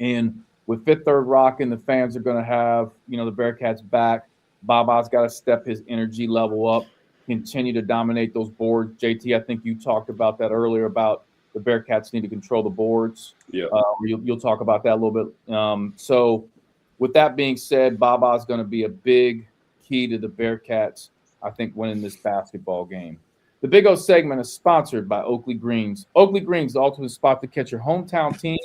Speaker 1: And with Fifth Third rocking, the fans are going to have, the Bearcats back. Baba's got to step his energy level up, continue to dominate those boards. JT, I think you talked about that earlier about the Bearcats need to control the boards.
Speaker 3: Yeah.
Speaker 1: You'll talk about that a little bit. So with that being said, Baba's going to be a big key to the Bearcats, I think, winning this basketball game. The Big O segment is sponsored by Oakley Greens. Oakley Greens, the ultimate spot to catch your hometown team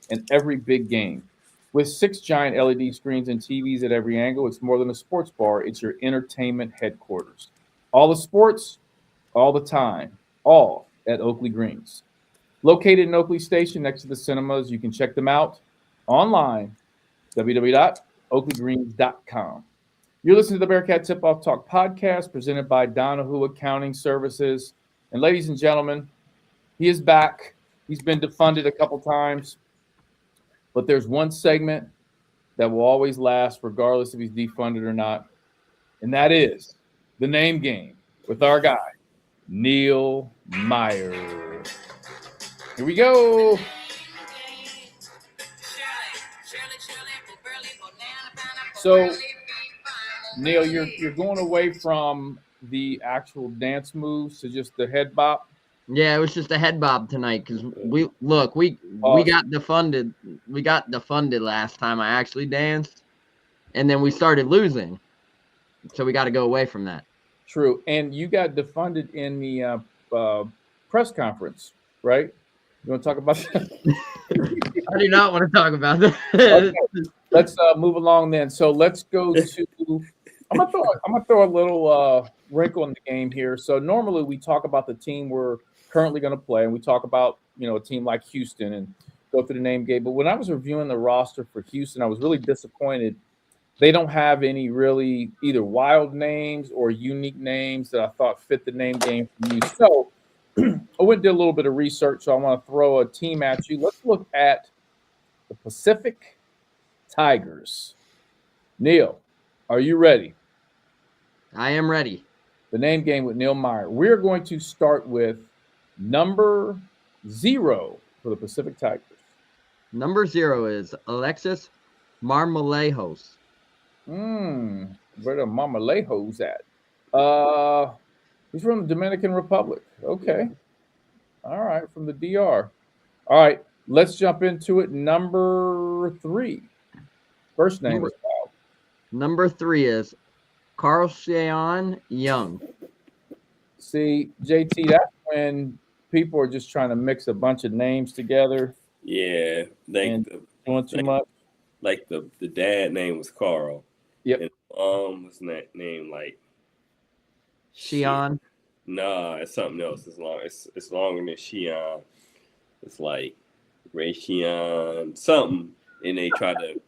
Speaker 1: in every big game. With 6 giant LED screens and TVs at every angle, it's more than a sports bar. It's your entertainment headquarters. All the sports, all the time, all at Oakley Greens. Located in Oakley Station next to the cinemas, you can check them out online, www.oakleygreens.com. You're listening to the Bearcat Tip-Off Talk podcast presented by Donahue Accounting Services. And ladies and gentlemen, he is back. He's been defunded a couple times. But there's one segment that will always last regardless if he's defunded or not. And that is the name game with our guy, Neil Meyer. Here we go. So, Neil, you're going away from the actual dance moves to just the head bop.
Speaker 2: Yeah, it was just a head bob tonight because we got defunded. We got defunded last time I actually danced, and then we started losing, so we got to go away from that.
Speaker 1: True. And you got defunded in the press conference, right? You want to talk about that?
Speaker 2: I do not want to talk about that.
Speaker 1: Okay. Let's move along then. So let's go to. I'm gonna throw a little wrinkle in the game here. So normally we talk about the team we're currently going to play, and we talk about a team like Houston and go through the name game. But when I was reviewing the roster for Houston, I was really disappointed. They don't have any really either wild names or unique names that I thought fit the name game for you. So I went and did a little bit of research. So I want to throw a team at you. Let's look at the Pacific Tigers. Neil, are you ready?
Speaker 2: I am ready.
Speaker 1: The name game with Neil Meyer. We're going to start with number 0 for the Pacific Tigers.
Speaker 2: Number 0 is Alexis Marmolejos.
Speaker 1: Where the Marmolejos at? He's from the Dominican Republic. Okay. All right, from the DR. All right, let's jump into it. Number 3. First name is wild.
Speaker 2: Number 3 is Carl Cheon Young.
Speaker 1: See, JT, that's when people are just trying to mix a bunch of names together.
Speaker 3: Yeah,
Speaker 1: and doing too much.
Speaker 3: Like the dad name was Carl.
Speaker 1: Yep.
Speaker 3: And was that name like
Speaker 2: Cheon?
Speaker 3: Nah, it's something else. It's longer than Cheon. It's like Ray Cheon something, and they try to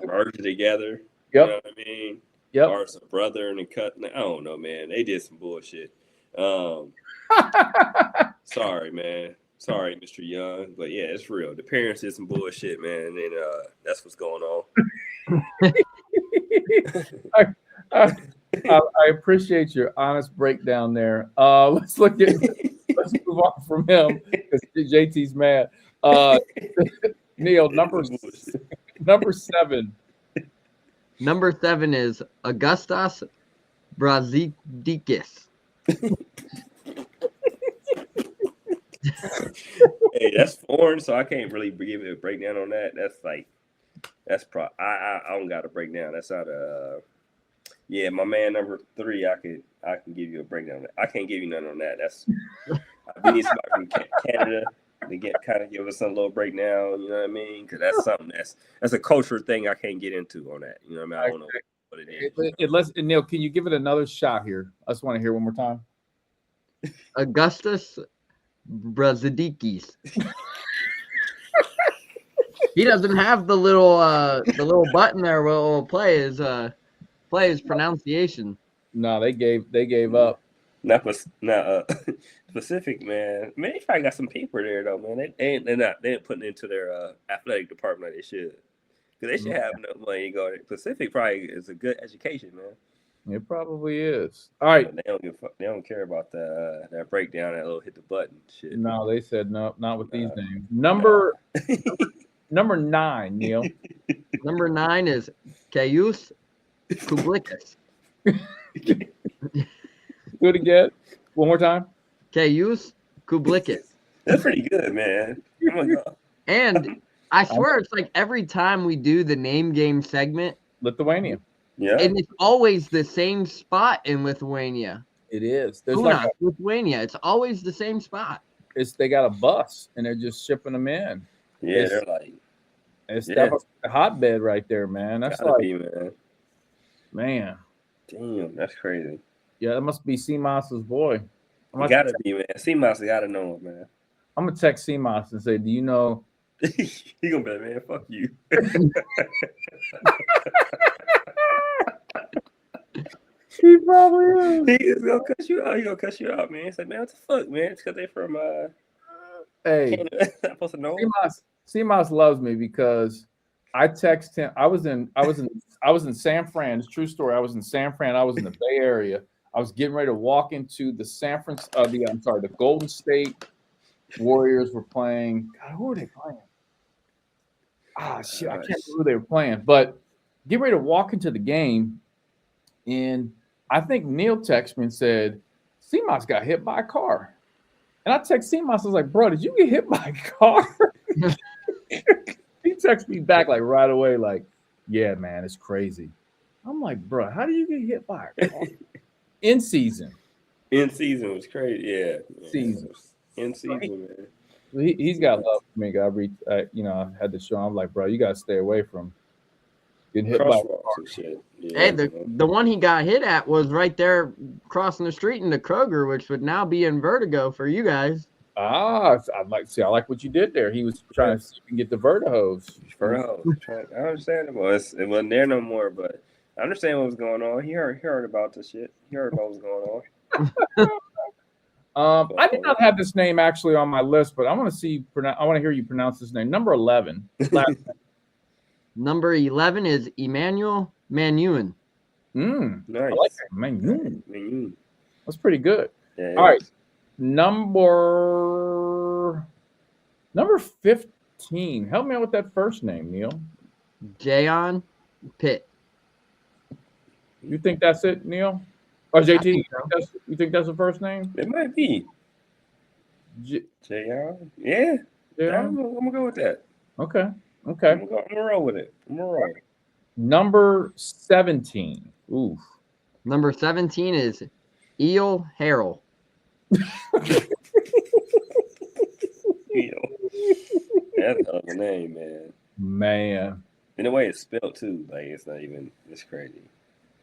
Speaker 3: merge it together.
Speaker 1: Yep.
Speaker 3: You know what I mean?
Speaker 1: Yep.
Speaker 3: Or it's a brother and a cut. I don't know, man. They did some bullshit. Sorry, man. Sorry, Mr. Young. But yeah, it's real. The parents did some bullshit, man. And that's what's going on.
Speaker 1: I appreciate your honest breakdown there. Let's move on from him because JT's mad. Neil, number 7.
Speaker 2: Number 7 is Augustas Brazidikis.
Speaker 3: Hey, that's foreign, so I can't really give it a breakdown on that. I don't got a breakdown. That's out of yeah, my man number 3. I can give you a breakdown. I can't give you none on that. We need somebody from Canada to give us a little breakdown. You know what I mean? Because that's something that's a cultural thing I can't get into on that. You know what I mean? I don't know what it is.
Speaker 1: Neil, can you give it another shot here? I just want to hear one more time.
Speaker 2: Augustus Brazidikis. He doesn't have the little button there where it will play his pronunciation.
Speaker 1: No, they gave up.
Speaker 3: Not Pacific, man. Man, they probably got some people there though, man. They ain't putting it into their athletic department like they should. Because they should have enough money to go there. Pacific probably is a good education, man.
Speaker 1: It probably is. All right.
Speaker 3: They don't care about that breakdown, that little hit the button shit.
Speaker 1: No, they said no, not with these names. Number 9, Neil.
Speaker 2: Number 9 is Caius Kublikas.
Speaker 1: Do it again. One more time.
Speaker 2: Caius Kublikas.
Speaker 3: That's pretty good, man. Oh my God.
Speaker 2: And I swear it's like every time we do the name game segment,
Speaker 1: Lithuania.
Speaker 3: Yeah.
Speaker 2: And it's always the same spot in Lithuania.
Speaker 1: It is.
Speaker 2: There's Lithuania. It's always the same spot.
Speaker 1: They got a bus and they're just shipping them in.
Speaker 3: Yeah, they're like
Speaker 1: it's a hotbed right there, man. That's
Speaker 3: gotta be, man.
Speaker 1: Damn,
Speaker 3: that's crazy.
Speaker 1: Yeah, that must be CMOS's boy.
Speaker 3: Gotta be, man. CMOS gotta know him, man.
Speaker 1: I'm gonna text CMOS and say, "Do you know?"
Speaker 3: He gonna be like, "Man, fuck you."
Speaker 1: He probably is.
Speaker 3: He's gonna cuss you out. He gonna cuss you out, man. It's like, man, what the fuck, man? It's because they from
Speaker 1: Hey,
Speaker 3: Canada. I'm supposed to know.
Speaker 1: CMOS loves me because I text him. I was in San Fran. It's a true story. I was in San Fran. I was in the Bay Area. I was getting ready to walk into the the Golden State Warriors were playing. God, who were they playing? Ah, shit, I can't remember who they were playing. But get ready to walk into the game, and I think Neil texted me and said, "CMOS got hit by a car." And I text him, I was like, bro, did you get hit by a car? He texted me back like right away, like, yeah, man, it's crazy. I'm like, bro, how do you get hit by a car? In season.
Speaker 3: In season was crazy. Yeah.
Speaker 1: Season.
Speaker 3: In season, man.
Speaker 1: He's got love for me. I had to show him. I'm like, bro, you got to stay away from getting hit by a car.
Speaker 3: Crosswalks and shit. Yeah,
Speaker 2: Hey, the one he got hit at was right there crossing the street into Kroger, which would now be in Vertigo for you guys.
Speaker 1: I like what you did there. He was trying to see if he can get the Vertihose.
Speaker 3: I understand it. Well, it wasn't there no more, but I understand what was going on. He heard about the shit. He heard what was going on.
Speaker 1: I did not have this name actually on my list, but I want to hear you pronounce this name. Number 11.
Speaker 2: Number 11 is Emmanuel Manuin.
Speaker 3: Nice.
Speaker 1: I like that.
Speaker 3: Manuin.
Speaker 1: That's pretty good.
Speaker 3: Yeah,
Speaker 1: All right. Number 15. Help me out with that first name, Neil.
Speaker 2: Jayon Pitt.
Speaker 1: You think that's it, Neil? Or JT? You think that's the first name?
Speaker 3: It might be. JR? Yeah. I'm gonna go with that.
Speaker 1: Okay.
Speaker 3: I'm gonna roll with it.
Speaker 1: Number 17. Oof.
Speaker 2: Number 17 is Eel Harrell.
Speaker 3: That's a hell of a name, man.
Speaker 1: Man.
Speaker 3: And the way it's spelled too, like it's not even. It's crazy.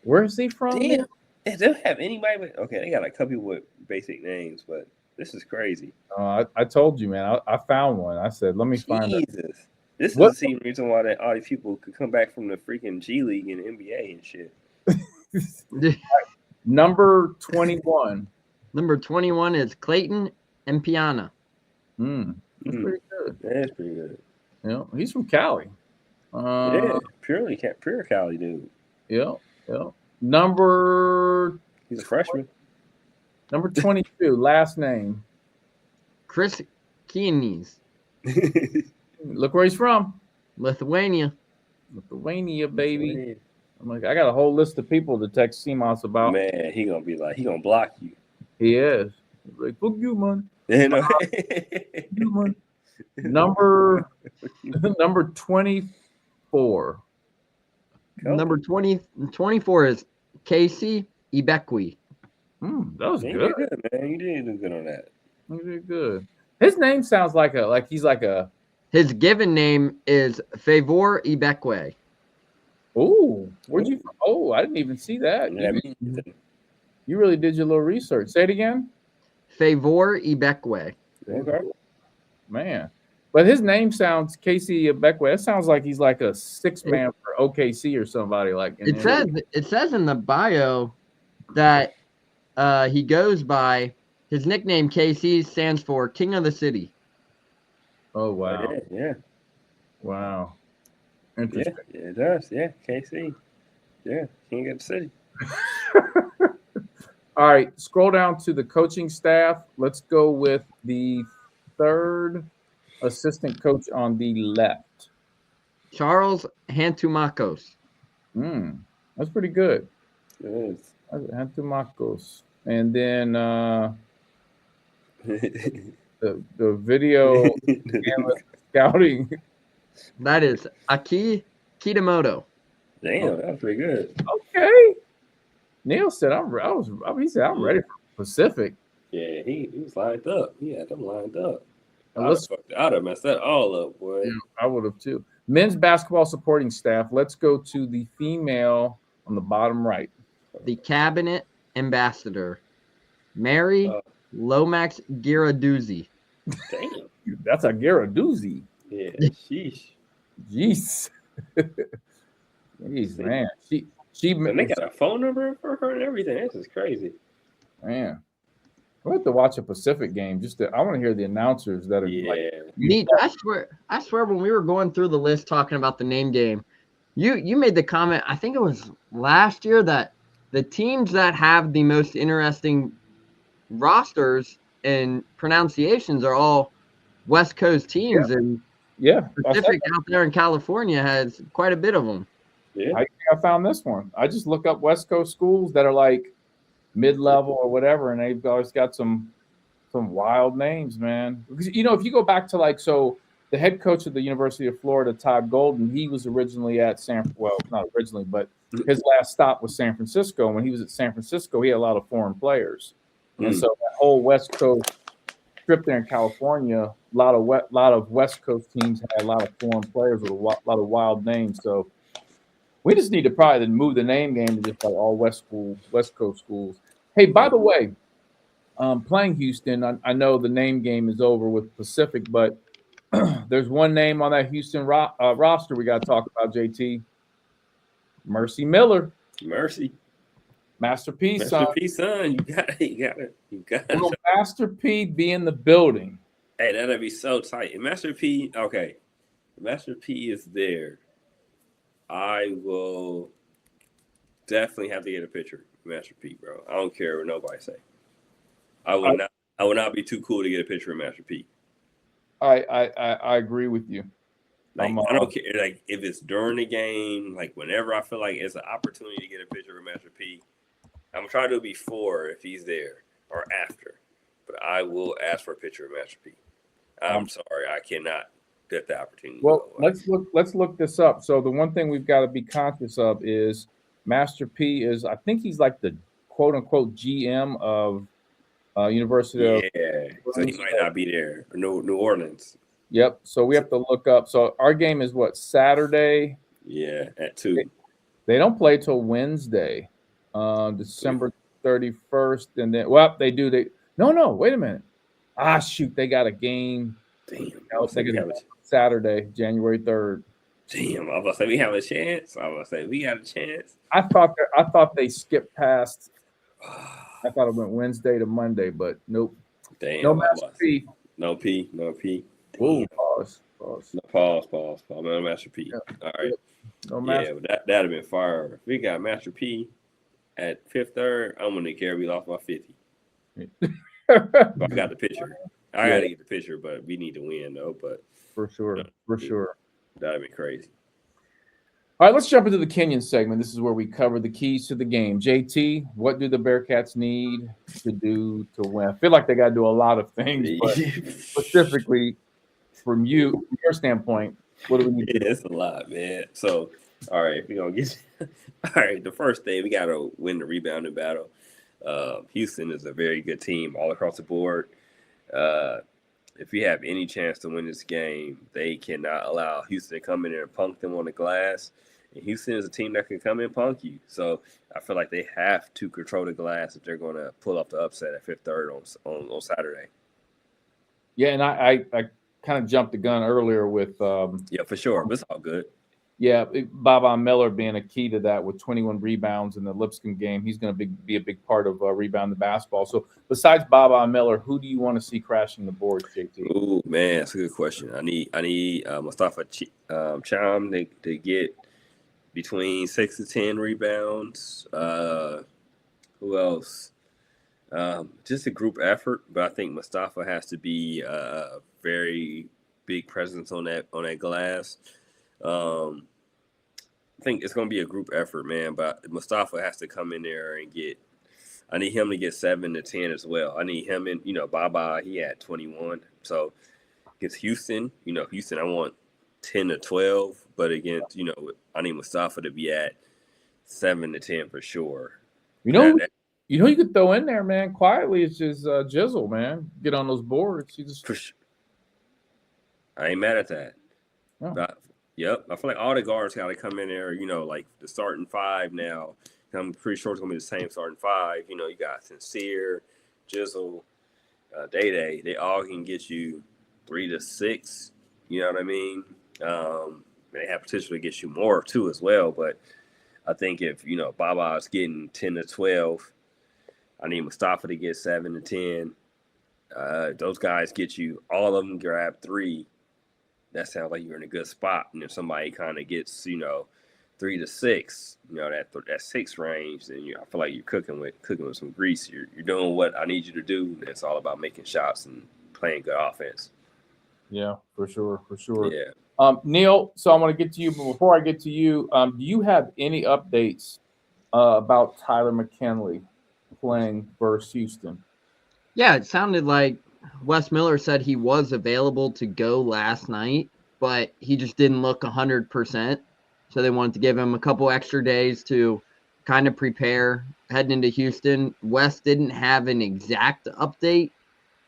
Speaker 1: Where is he from?
Speaker 3: Damn. They don't have anybody with. Okay, they got a couple people with basic names, but this is crazy.
Speaker 1: I told you, man. I found one. I said, let me find it.
Speaker 3: Jesus. This is the same reason why all these people could come back from the freaking G League and NBA and shit.
Speaker 1: Number 21.
Speaker 2: Number 21 is Clayton Mpiana.
Speaker 1: That's pretty good.
Speaker 3: That's pretty good.
Speaker 1: Yeah, he's from Cali.
Speaker 3: Yeah, pure Cali dude.
Speaker 1: Yeah.
Speaker 3: He's a freshman.
Speaker 1: Number 22, last name.
Speaker 2: Chris Kienes.
Speaker 1: Look where he's from.
Speaker 2: Lithuania,
Speaker 1: baby. I'm like, I got a whole list of people to text CMOS about.
Speaker 3: Man, he gonna block you.
Speaker 1: He is. He's like, fuck you, man.
Speaker 3: You know?
Speaker 1: Number 24.
Speaker 2: Number 24 is Casey Ibekwe.
Speaker 1: That was good.
Speaker 3: You did, man. You did do good on that.
Speaker 1: You did good. His name sounds like he's like a.
Speaker 2: His given name is Favor Ibekwe.
Speaker 1: Oh, where'd you? Oh, I didn't even see that. You really did your little research. Say it again.
Speaker 2: Favor Ibekwe.
Speaker 3: Okay.
Speaker 1: Man, but his name sounds Casey Ibekwe. It sounds like he's like a 6-man for OKC or somebody like.
Speaker 2: It says in the bio that he goes by his nickname KC stands for King of the City.
Speaker 1: Oh wow!
Speaker 3: Yeah.
Speaker 1: Wow. Interesting.
Speaker 3: Yeah, it does. Yeah, KC. Yeah, King of the City.
Speaker 1: All right, scroll down to the coaching staff. Let's go with the third assistant coach on the left.
Speaker 2: Charles Hantumakos.
Speaker 1: That's pretty good.
Speaker 3: It is.
Speaker 1: Hantumakos. And then the video analyst scouting.
Speaker 2: That is Aki Kitamoto.
Speaker 3: Damn, that was pretty good.
Speaker 1: Okay. Neil said I'm ready for Pacific.
Speaker 3: Yeah, he was lined up. He had them lined up.
Speaker 1: I'd
Speaker 3: have messed that all up, boy.
Speaker 1: Yeah, I would have too. Men's basketball supporting staff. Let's go to the female on the bottom right.
Speaker 2: The cabinet ambassador, Mary Lomax Giraduzzi.
Speaker 3: Damn.
Speaker 1: That's a Giraduzzi.
Speaker 3: Yeah, sheesh.
Speaker 1: Jeez. Jeez, man.
Speaker 3: And they got a phone number for her and everything. This is crazy.
Speaker 1: Man. I have to watch a Pacific game. I want to hear the announcers that are
Speaker 2: Neat. I swear when we were going through the list talking about the name game, you made the comment, I think it was last year, that the teams that have the most interesting rosters and pronunciations are all West Coast teams, and Pacific out there in California has quite a bit of them.
Speaker 3: Yeah,
Speaker 1: I think I found this one. I just look up West Coast schools that are like mid-level or whatever, and they've always got some Some wild names, man. Because if you go back to the head coach of the University of Florida, Todd Golden, he was originally at not originally, but his last stop was San Francisco. When he was at San Francisco, he had a lot of foreign players, and so that whole West Coast trip there in California, a lot of West Coast teams had a lot of foreign players with a lot of wild names. So we just need to probably move the name game to just like all West Coast schools. Hey, by the way, playing Houston, I know the name game is over with Pacific, but there's one name on that Houston roster we got to talk about, JT. Mercy Miller.
Speaker 3: Mercy.
Speaker 1: Master P,
Speaker 3: son. You got it.
Speaker 1: Will Master P be in the building?
Speaker 3: Hey, that'd be so tight. If Master P, okay. If Master P is there, I will definitely have to get a picture of Master P, bro. I don't care what nobody say. I would not be too cool to get a picture of Master P.
Speaker 1: I agree with you.
Speaker 3: I don't care. Like if it's during the game, like whenever I feel like it's an opportunity to get a picture of Master P, I'm trying to do it before if he's there or after. But I will ask for a picture of Master P. I'm sorry, I cannot get the opportunity.
Speaker 1: Well, let's look this up. So the one thing we've got to be conscious of is Master P is, I think he's like the quote unquote GM of University of.
Speaker 3: Yeah, so he might not be there. New Orleans.
Speaker 1: Yep. So we have to look up. So our game is what, Saturday?
Speaker 3: Yeah, at 2.
Speaker 1: They don't play till Wednesday, December 31st, and then they do. No, wait a minute. Shoot, they got a game.
Speaker 3: Damn,
Speaker 1: they got a Saturday, January 3rd.
Speaker 3: Damn, I was gonna say we have a chance. I was gonna say we got a chance.
Speaker 1: I thought they skipped past. I thought it went Wednesday to Monday, but nope.
Speaker 3: Damn,
Speaker 1: no Master P.
Speaker 3: No P.
Speaker 1: Whoa, pause.
Speaker 3: No, pause. No Master P.
Speaker 1: Yeah.
Speaker 3: All right.
Speaker 1: No Master.
Speaker 3: Yeah, but that'd have been fire. If we got Master P at Fifth Third, I'm gonna care we lost by 50. I got the picture. I gotta get the picture, but we need to win though. But
Speaker 1: for sure.
Speaker 3: That'd be crazy.
Speaker 1: All right, let's jump into the Kenyon segment. This is where we cover the keys to the game. JT, what do the Bearcats need to do to win? I feel like they got to do a lot of things, but specifically from your standpoint, what do we need to do?
Speaker 3: It's a lot, man. So, all right, we're going to get – all right, the first thing, we got to win the rebounding battle. Houston is a very good team all across the board. If we have any chance to win this game, they cannot allow Houston to come in there and punk them on the glass. And Houston is a team that can come in and punk you. So I feel like they have to control the glass if they're going to pull off the upset at Fifth Third on Saturday.
Speaker 1: Yeah, and I kind of jumped the gun earlier with
Speaker 3: yeah, for sure. But it's all good.
Speaker 1: Yeah, Baba Miller being a key to that with 21 rebounds in the Lipscomb game. He's going to be a big part of rebounding the basketball. So besides Baba Miller, who do you want to see crashing the board, JT?
Speaker 3: Oh, man, that's a good question. I need Mustafa Cham to get between 6 to 10 rebounds. Who else? Just a group effort, but I think Mustafa has to be a very big presence on that glass. I think it's going to be a group effort, man, but Mustafa has to come in there and I need him to get 7 to 10 as well. I need him in, Baba, he had 21. So against Houston, Houston, I want 10 to 12, but against, I need Mustafa to be at 7 to 10 for sure.
Speaker 1: You could throw in there, man, quietly. It's just Jizzle, man. Get on those boards.
Speaker 3: I ain't mad at that.
Speaker 1: Oh.
Speaker 3: But, yep. I feel like all the guards got to come in there, like the starting 5 now. I'm pretty sure it's going to be the same starting 5. You got Sincere, Jizzle, Day. They all can get you 3 to 6. You know what I mean? They have potential to get you more, too, as well. But I think if, Baba is getting 10 to 12, I need Mustafa to get 7 to 10. Those guys get you, all of them grab 3. That sounds like you're in a good spot. And if somebody kind of gets, 3 to 6, that 6 range, then I feel like you're cooking with some grease. You're doing what I need you to do. And it's all about making shots and playing good offense.
Speaker 1: Yeah, for sure.
Speaker 3: Yeah.
Speaker 1: Neil, so I want to get to you, but before I get to you, do you have any updates about Tyler McKinley playing versus Houston?
Speaker 2: Yeah, it sounded like Wes Miller said he was available to go last night, but he just didn't look 100%. So they wanted to give him a couple extra days to kind of prepare heading into Houston. Wes didn't have an exact update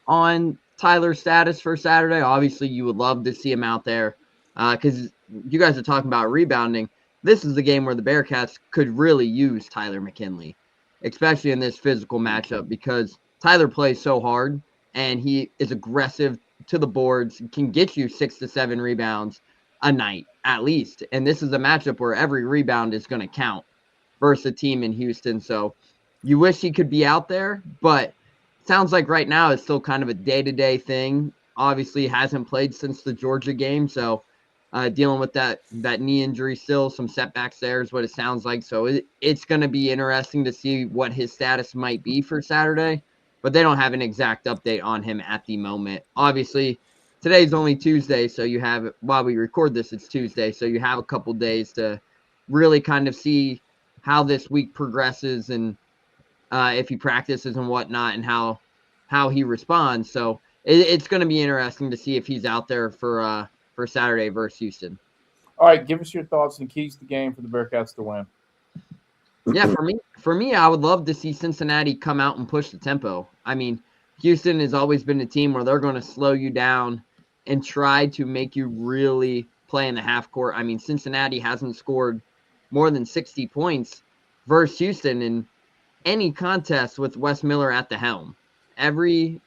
Speaker 2: on Tyler's status for Saturday. Obviously, you would love to see him out there because you guys are talking about rebounding. This is the game where the Bearcats could really use Tyler McKinley, especially in this physical matchup, because Tyler plays so hard and he is aggressive to the boards, can get you 6 to 7 rebounds a night at least. And this is a matchup where every rebound is going to count versus a team in Houston. So you wish he could be out there, but sounds like right now it's still kind of a day-to-day thing. Obviously hasn't played since the Georgia game, so dealing with that knee injury still, some setbacks there is what it sounds like. So it's going to be interesting to see what his status might be for Saturday, but they don't have an exact update on him at the moment. Obviously, today's only Tuesday, so you have, while we record this, it's Tuesday, so you have a couple days to really kind of see how this week progresses and if he practices and whatnot, and how he responds. So it's going to be interesting to see if he's out there for Saturday versus Houston.
Speaker 1: All right, give us your thoughts and keys to the game for the Bearcats to win.
Speaker 2: Yeah, for me, I would love to see Cincinnati come out and push the tempo. I mean, Houston has always been a team where they're going to slow you down and try to make you really play in the half court. I mean, Cincinnati hasn't scored more than 60 points versus Houston in any contest with Wes Miller at the helm. Every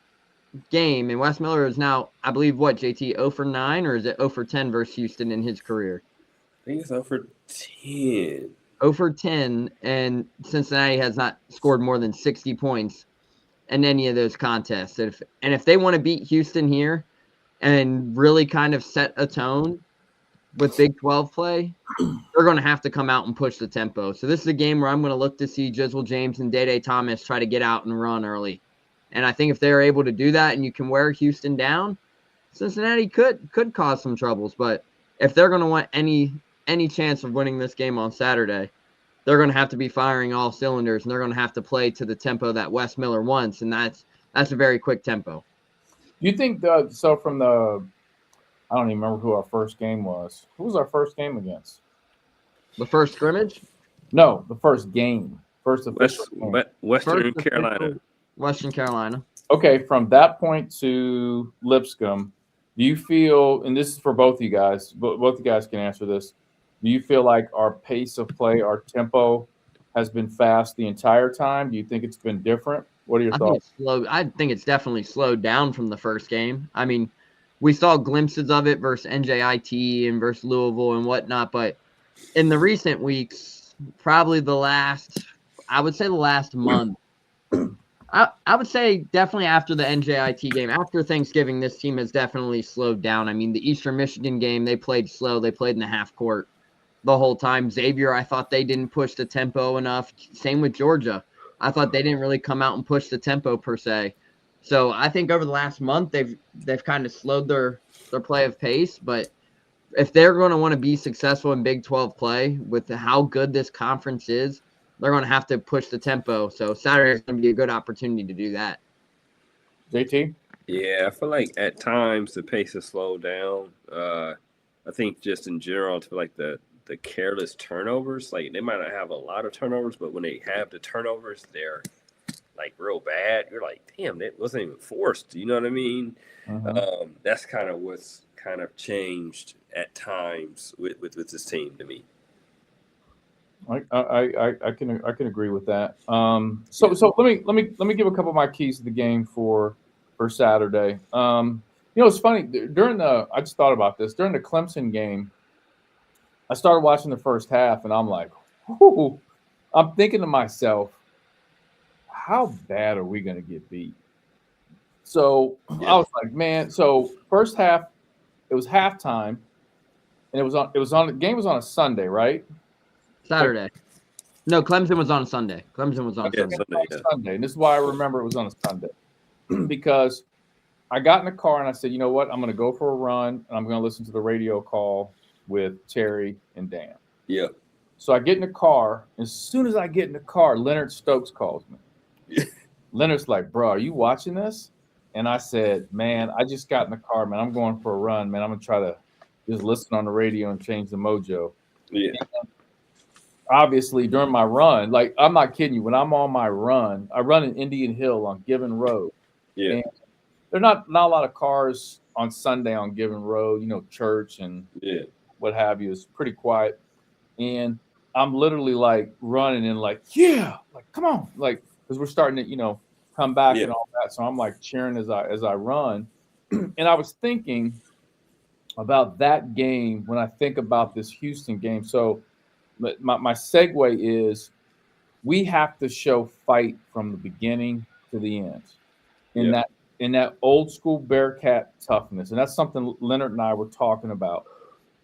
Speaker 2: game, and Wes Miller is now, I believe, what, JT, 0 for 9, or is it 0 for 10 versus Houston in his career?
Speaker 3: I think it's 0 for 10.
Speaker 2: 0 for 10, and Cincinnati has not scored more than 60 points in any of those contests. If they want to beat Houston here and really kind of set a tone with Big 12 play, they're going to have to come out and push the tempo. So this is a game where I'm going to look to see Jizzle James and Day Thomas try to get out and run early. And I think if they're able to do that and you can wear Houston down, Cincinnati could cause some troubles. But if they're going to want any chance of winning this game on Saturday, they're going to have to be firing all cylinders, and they're going to have to play to the tempo that Wes Miller wants, and that's a very quick tempo.
Speaker 1: You think so? From the, I don't even remember who our first game was. Who was our first game against?
Speaker 2: The first scrimmage?
Speaker 1: No, the first game. First official game.
Speaker 3: Western Carolina.
Speaker 2: Western Carolina.
Speaker 1: Okay, from that point to Lipscomb, do you feel, and this is for both of you guys, both you guys can answer this, do you feel like our pace of play, our tempo has been fast the entire time? Do you think it's been different? What are your thoughts?
Speaker 2: I think it's definitely slowed down from the first game. I mean, we saw glimpses of it versus NJIT and versus Louisville and whatnot, but in the recent weeks, probably the last month, I would say definitely after the NJIT game, after Thanksgiving, this team has definitely slowed down. I mean, the Eastern Michigan game, they played slow. They played in the half court the whole time. Xavier, I thought they didn't push the tempo enough. Same with Georgia. I thought they didn't really come out and push the tempo per se. So I think over the last month, they've kind of slowed their play of pace. But if they're going to want to be successful in Big 12 play with how good this conference is, they're going to have to push the tempo. So Saturday is going to be a good opportunity to do that.
Speaker 1: JT?
Speaker 3: Yeah, I feel like at times the pace has slowed down. I think just in general, I feel like the careless turnovers, like they might not have a lot of turnovers, but when they have the turnovers, they're like real bad. You're like, damn, that wasn't even forced. You know what I mean?
Speaker 1: Mm-hmm.
Speaker 3: That's kind of what's kind of changed at times with this team to me.
Speaker 1: I can agree with that. So let me give a couple of my keys to the game for Saturday. It's funny I just thought about this during the Clemson game. I started watching the first half, and I'm like, whoo, I'm thinking to myself, how bad are we going to get beat? So I was like, man. So first half, it was halftime, and the game was on a Sunday, right?
Speaker 2: Saturday. No, Clemson was on a Sunday. Sunday,
Speaker 1: and this is why I remember it was on a Sunday, because I got in the car and I said, you know what, I'm going to go for a run, and I'm going to listen to the radio call with Terry and Dan.
Speaker 3: Yeah.
Speaker 1: So I get in the car. As soon as I get in the car, Leonard Stokes calls me. Leonard's like, bro, are you watching this? And I said, man, I just got in the car, man. I'm going for a run, man. I'm going to try to just listen on the radio and change the mojo.
Speaker 3: Yeah.
Speaker 1: And obviously, during my run, like, I'm not kidding you. When I'm on my run, I run in Indian Hill on Given Road.
Speaker 3: Yeah.
Speaker 1: And there are not a lot of cars on Sunday on Given Road, church and what have you. It's pretty quiet. And I'm literally like running and like, yeah, like, come on. Like, because we're starting to, come back and all that. So I'm like cheering as I run. And I was thinking about that game when I think about this Houston game. So my segue is we have to show fight from the beginning to the end in that old school Bearcat toughness. And that's something Leonard and I were talking about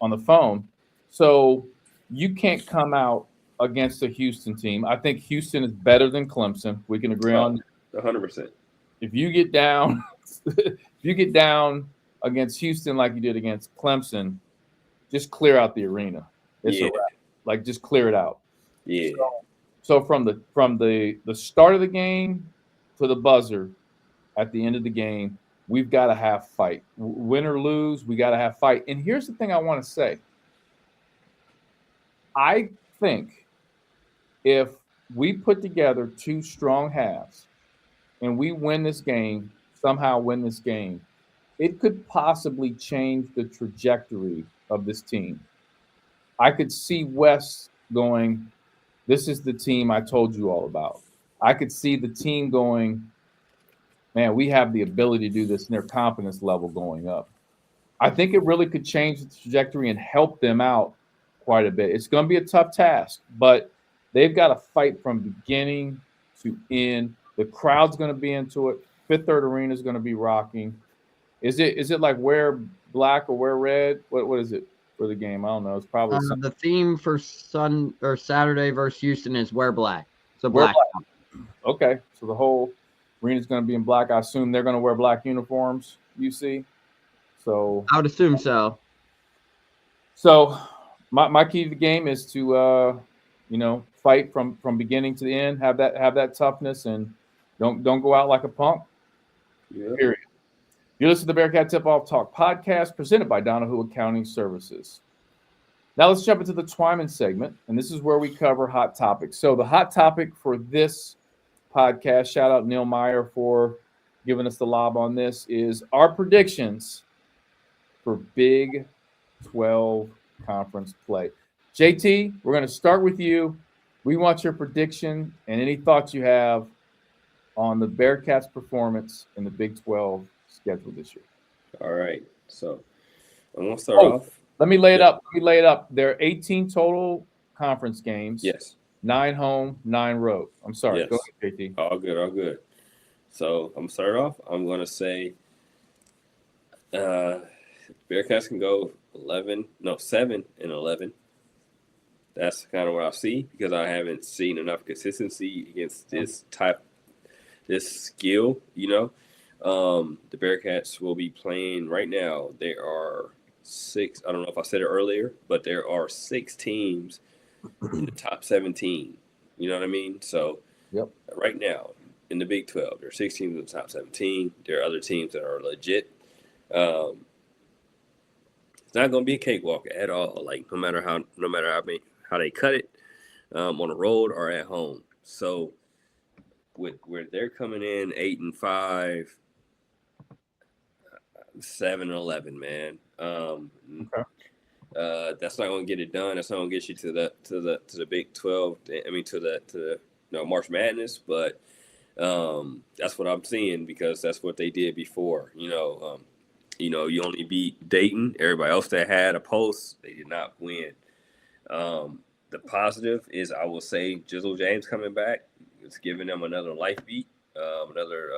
Speaker 1: on the phone. So you can't come out against a Houston team. I think Houston is better than Clemson. We can agree on
Speaker 3: 100%.
Speaker 1: If you get down, against Houston like you did against Clemson, just clear out the arena. It's a wrap. Like, just clear it out.
Speaker 3: Yeah.
Speaker 1: So from the start of the game to the buzzer at the end of the game, we've got to have fight. Win or lose, we got to have fight. And here's the thing I want to say. I think if we put together two strong halves and we somehow win this game, it could possibly change the trajectory of this team. I could see Wes going, this is the team I told you all about. I could see the team going, man, we have the ability to do this, and their confidence level going up. I think it really could change the trajectory and help them out quite a bit. It's going to be a tough task, but they've got to fight from beginning to end. The crowd's going to be into it. Fifth Third Arena is going to be rocking. Is it like wear black or wear red? What is it for the game? I don't know. It's probably
Speaker 2: the theme for Saturday versus Houston is wear black. So
Speaker 1: wear
Speaker 2: black.
Speaker 1: Okay, so the whole arena is going to be in black. I assume they're going to wear black uniforms. UC. So
Speaker 2: I would assume so.
Speaker 1: So my key to the game is to fight from beginning to the end. Have that toughness, and don't go out like a punk.
Speaker 3: Yeah.
Speaker 1: Period. You listen to the Bearcat Tip-Off Talk podcast presented by Donahue Accounting Services. Now let's jump into the Twyman segment, and this is where we cover hot topics. So the hot topic for this podcast, shout out Neil Meyer for giving us the lob on this, is our predictions for Big 12 conference play. JT, we're going to start with you. We want your prediction and any thoughts you have on the Bearcats' performance in the Big 12 schedule this year.
Speaker 3: All right. So I'm going to start off.
Speaker 1: Let me lay it up. There are 18 total conference games.
Speaker 3: Yes. 9
Speaker 1: home, 9 road. I'm sorry.
Speaker 3: Yes.
Speaker 1: Go ahead, JT.
Speaker 3: All good. So I'm going to start off. I'm going to say Bearcats can go 7-11. That's kind of what I see because I haven't seen enough consistency against this skill, The Bearcats will be playing right now. There are 6. I don't know if I said it earlier, but there are 6 teams in the top 17. You know what I mean? So right now in the Big 12, there are 6 teams in the top 17. There are other teams that are legit. It's not going to be a cakewalk at all. Like no matter how they cut it on the road or at home. So with where they're coming in 8-5, 7-11, man.
Speaker 1: Okay.
Speaker 3: That's not going to get it done. That's not going to get you to the Big 12. I mean to the March Madness, but that's what I'm seeing because that's what they did before. You only beat Dayton. Everybody else that had a post, they did not win. The positive is I will say Jizzle James coming back. It's giving them another life beat, another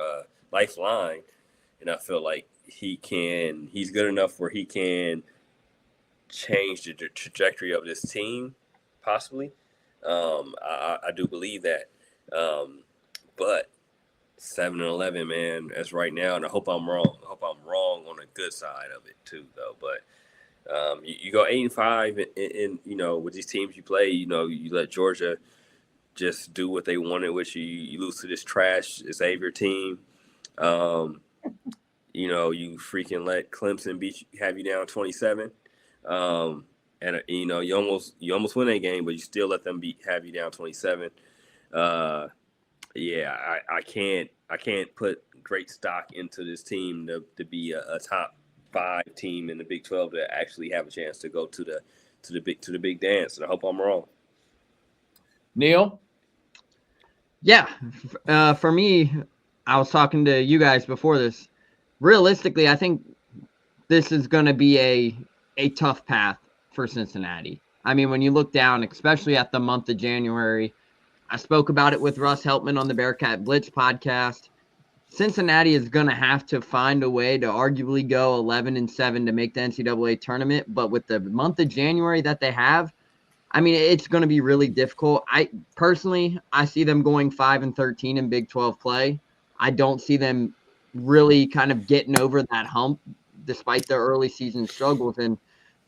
Speaker 3: lifeline, and I feel like he's good enough where he can change the trajectory of this team, possibly. I do believe that. But 7-11, man, as right now, and I hope I'm wrong. I hope I'm wrong on the good side of it too, though. But you go 8-5, and with these teams you play, you let Georgia just do what they wanted with you. You lose to this trash Xavier team. You freaking let Clemson have you down 27. You almost win that game, but you still let them have you down 27. I can't put great stock into this team to be a top 5 team in the Big 12 to actually have a chance to go to the big dance. And I hope I'm wrong.
Speaker 1: Neil?
Speaker 2: Yeah, for me, I was talking to you guys before this. Realistically, I think this is going to be a tough path for Cincinnati. I mean, when you look down, especially at the month of January, I spoke about it with Russ Heltman on the Bearcat Blitz podcast. Cincinnati is going to have to find a way to arguably go 11-7 to make the NCAA tournament. But with the month of January that they have, I mean, it's going to be really difficult. I see them going 5-13 in Big 12 play. I don't see them really kind of getting over that hump despite their early season struggles. And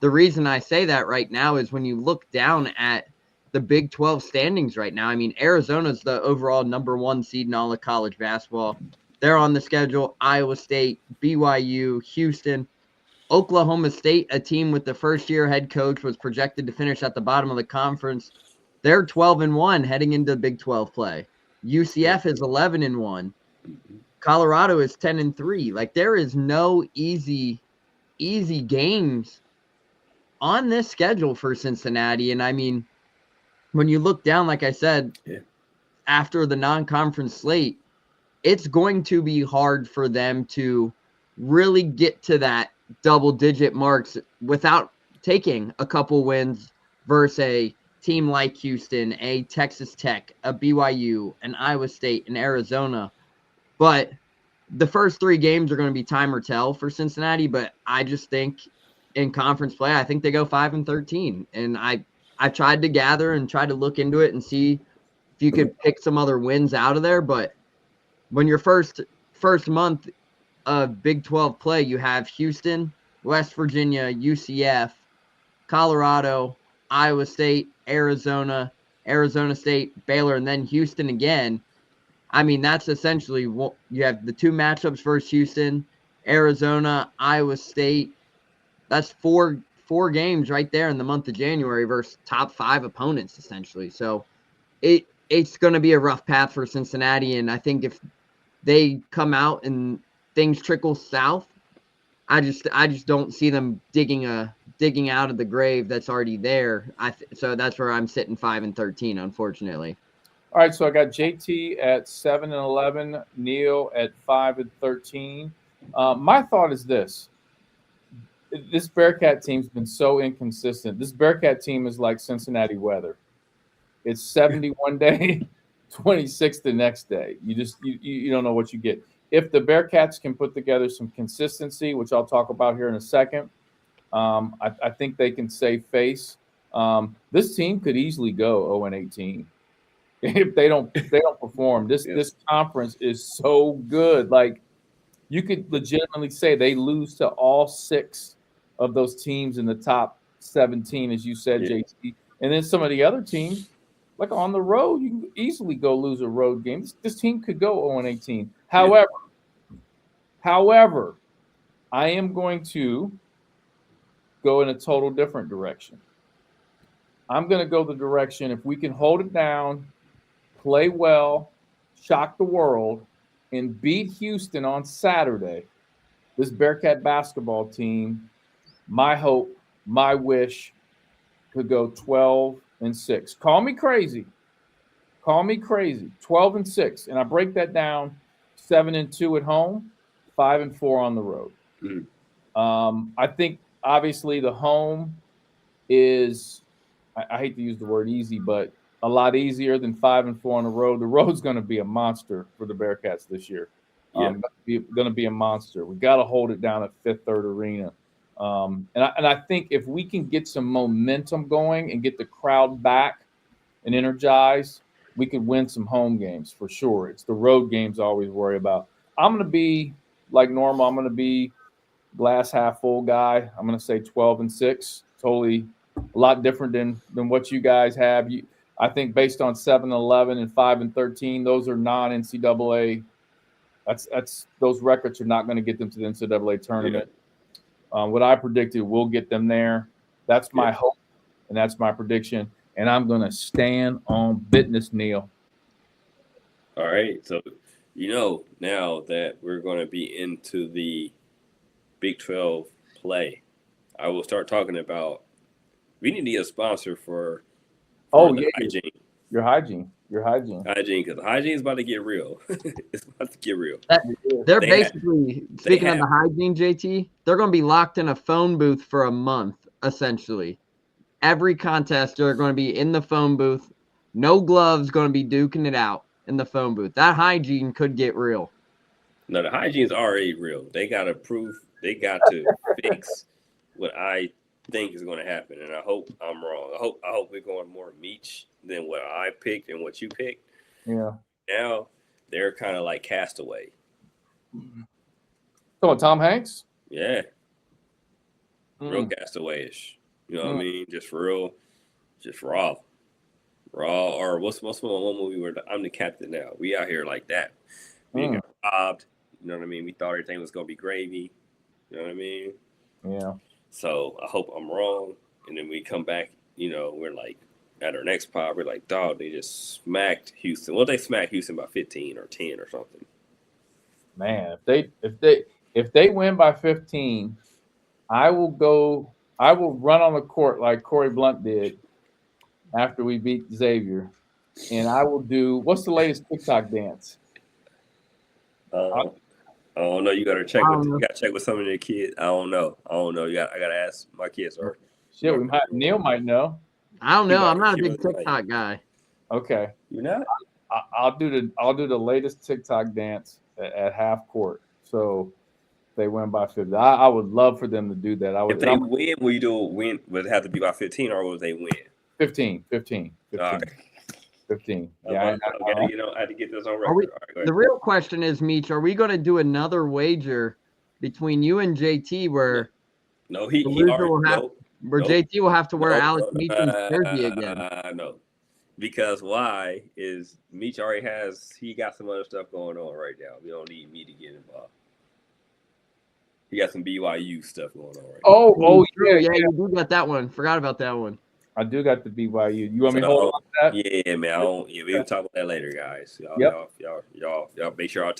Speaker 2: the reason I say that right now is when you look down at the Big 12 standings right now, I mean, Arizona's the overall number 1 seed in all of college basketball. They're on the schedule. Iowa State, BYU, Houston, Oklahoma State, a team with the first-year head coach, was projected to finish at the bottom of the conference. They're 12-1 heading into Big 12 play. UCF is 11-1. Colorado is 10-3. Like, there is no easy games on this schedule for Cincinnati. And I mean, when you look down, like I said, after the non-conference slate, it's going to be hard for them to really get to that double-digit marks without taking a couple wins versus a team like Houston, a Texas Tech, a BYU, an Iowa State, and Arizona. But the first 3 games are going to be time or tell for Cincinnati, but I just think in conference play, I think they go 5-13. And I tried to gather and try to look into it and see if you could pick some other wins out of there. But when your first month of Big 12 play, you have Houston, West Virginia, UCF, Colorado, Iowa State, Arizona State, Baylor, and then Houston again. I mean, that's essentially what you have. The 2 matchups versus Houston, Arizona, Iowa State. That's four games right there in the month of January versus top 5 opponents, essentially. So it's going to be a rough path for Cincinnati. And I think if they come out and things trickle south, I just don't see them digging out of the grave that's already there. So that's where I'm sitting 5-13, unfortunately.
Speaker 1: All right, so I got JT at 7-11, Neil at 5-13. My thought is this: this Bearcat team's been so inconsistent. This Bearcat team is like Cincinnati weather. It's 70 one day, 26 the next day. You don't know what you get. If the Bearcats can put together some consistency, which I'll talk about here in a second, I think they can save face. This team could easily go 0-18 if they don't perform. This conference is so good. Like, you could legitimately say they lose to all 6 of those teams in the top 17, as you said, JT. And then some of the other teams, like on the road, you can easily go lose a road game. This team could go 0-18. However, I am going to go in a total different direction. I'm going to go the direction, if we can hold it down, play well, shock the world, and beat Houston on Saturday, this Bearcat basketball team, my hope, my wish, could go 12-6. Call me crazy. 12-6. And I break that down: 7-2 at home, 5-4 on the road. I think obviously the home is, I hate to use the word easy, but a lot easier than 5-4 on the road. The road's going to be a monster for the Bearcats this year. Going to be a monster. We got to hold it down at Fifth Third Arena. And I think if we can get some momentum going and get the crowd back and energized, we could win some home games for sure. It's the road games I always worry about. I'm going to be like normal. I'm going to be glass half full guy. I'm going to say 12-6. Totally a lot different than what you guys have. I think based on 7-11 and 5-13, those are non-NCAA. That's those records are not going to get them to the NCAA tournament. Yeah. What I predicted will get them there. That's my hope, and that's my prediction. And I'm going to stand on business, Neil.
Speaker 3: All right. So, now that we're going to be into the Big 12 play, I will start talking about we need to get a sponsor for hygiene.
Speaker 1: Your hygiene.
Speaker 3: Hygiene, because hygiene is about to get real. It's about to get real.
Speaker 2: They're basically, speaking of the hygiene, JT, they're going to be locked in a phone booth for a month, essentially. Every contest, they're going to be in the phone booth. No gloves, going to be duking it out in the phone booth. That hygiene could get real.
Speaker 3: No, the hygiene is already real. They got to fix what I think is going to happen, and I hope I'm wrong. I hope we're going more Meach than what I picked and what you picked.
Speaker 1: Yeah.
Speaker 3: Now they're kind of like Castaway.
Speaker 1: So Tom Hanks?
Speaker 3: Yeah. Real Castaway-ish. You know what I mean? Just for real, just raw. Or what's one movie where I'm the captain now? We out here like that. We got robbed. You know what I mean? We thought everything was gonna be gravy. You know what I mean?
Speaker 1: Yeah.
Speaker 3: So I hope I'm wrong. And then we come back, we're like, at our next pod, we're like, dog, they just smacked Houston. Well, they smacked Houston by 15 or 10 or something.
Speaker 1: Man, if they win by 15, I will run on the court like Corey Blunt did after we beat Xavier. And I will do, what's the latest TikTok dance?
Speaker 3: I don't know. You gotta check with some of the kids. I don't know. I gotta ask my kids. Or
Speaker 1: shit, Neil might know.
Speaker 2: I don't know. I'm not a big TikTok guy.
Speaker 1: Okay,
Speaker 3: you're not.
Speaker 1: I'll do the latest TikTok dance at half court. So they win by 50. I would love for them to do that.
Speaker 3: If they win, will you do a win? Would it have to be by 15, or would they win?
Speaker 1: 15.
Speaker 3: Okay.
Speaker 1: 15.
Speaker 3: Yeah, I had to get this on record.
Speaker 2: The real question is, Meach, are we going to do another wager between you and JT where JT will have to wear Alex Meacham's jersey again?
Speaker 3: No. Because why is Meach already he got some other stuff going on right now. We don't need me to get involved. He got some BYU stuff going on right
Speaker 2: now. Yeah, you do got that one. Forgot about that one.
Speaker 1: I do got the BYU. You want me to hold on to that?
Speaker 3: Yeah, man. We can talk about that later, guys. Y'all make sure y'all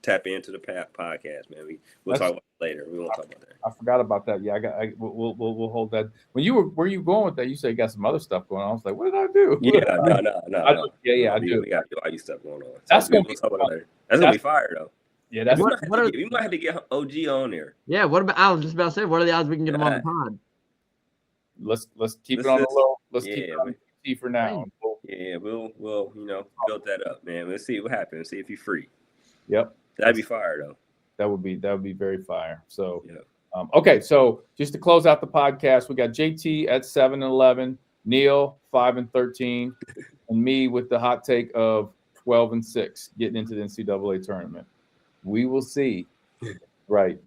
Speaker 3: tap into the podcast, man. We'll talk about it later. We won't talk about that.
Speaker 1: I forgot about that. Yeah, we'll hold that. Where you going with that? You say you got some other stuff going on. I was like, what did I do?
Speaker 3: Yeah, no.
Speaker 1: I do.
Speaker 3: We got BYU stuff going on.
Speaker 1: That's gonna
Speaker 3: be fire though.
Speaker 1: Yeah,
Speaker 3: we might have to get OG on there.
Speaker 2: Yeah, I was just about to say, what are the odds we can get him on the pod?
Speaker 1: Let's keep it on the low. Let's keep it on the for now.
Speaker 3: Yeah, we'll build that up, man. Let's see what happens. See if you're free.
Speaker 1: Yep,
Speaker 3: that'd be fire though.
Speaker 1: That would be very fire. So, okay. So just to close out the podcast, we got JT at 7-11, Neil 5-13, and me with the hot take of 12-6, getting into the NCAA tournament. We will see. Right.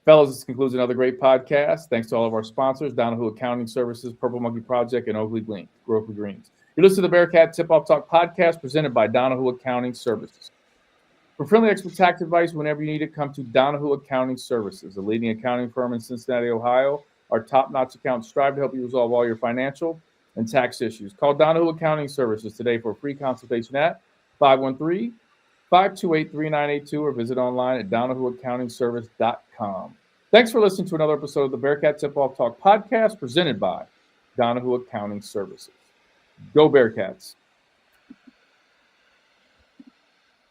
Speaker 1: Fellas, this concludes another great podcast. Thanks to all of our sponsors, Donahue Accounting Services, Purple Monkey Project, and Oakley Greens. You listen to the Bearcat Tip-Off Talk podcast presented by Donahue Accounting Services. For friendly expert tax advice whenever you need it, come to Donahue Accounting Services, a leading accounting firm in Cincinnati, Ohio. Our top-notch accountants strive to help you resolve all your financial and tax issues. Call Donahue Accounting Services today for a free consultation at 513-528-3982 or visit online at DonahueAccountingService.com. Thanks for listening to another episode of the Bearcat Tip-Off Talk podcast presented by Donahue Accounting Services. Go Bearcats.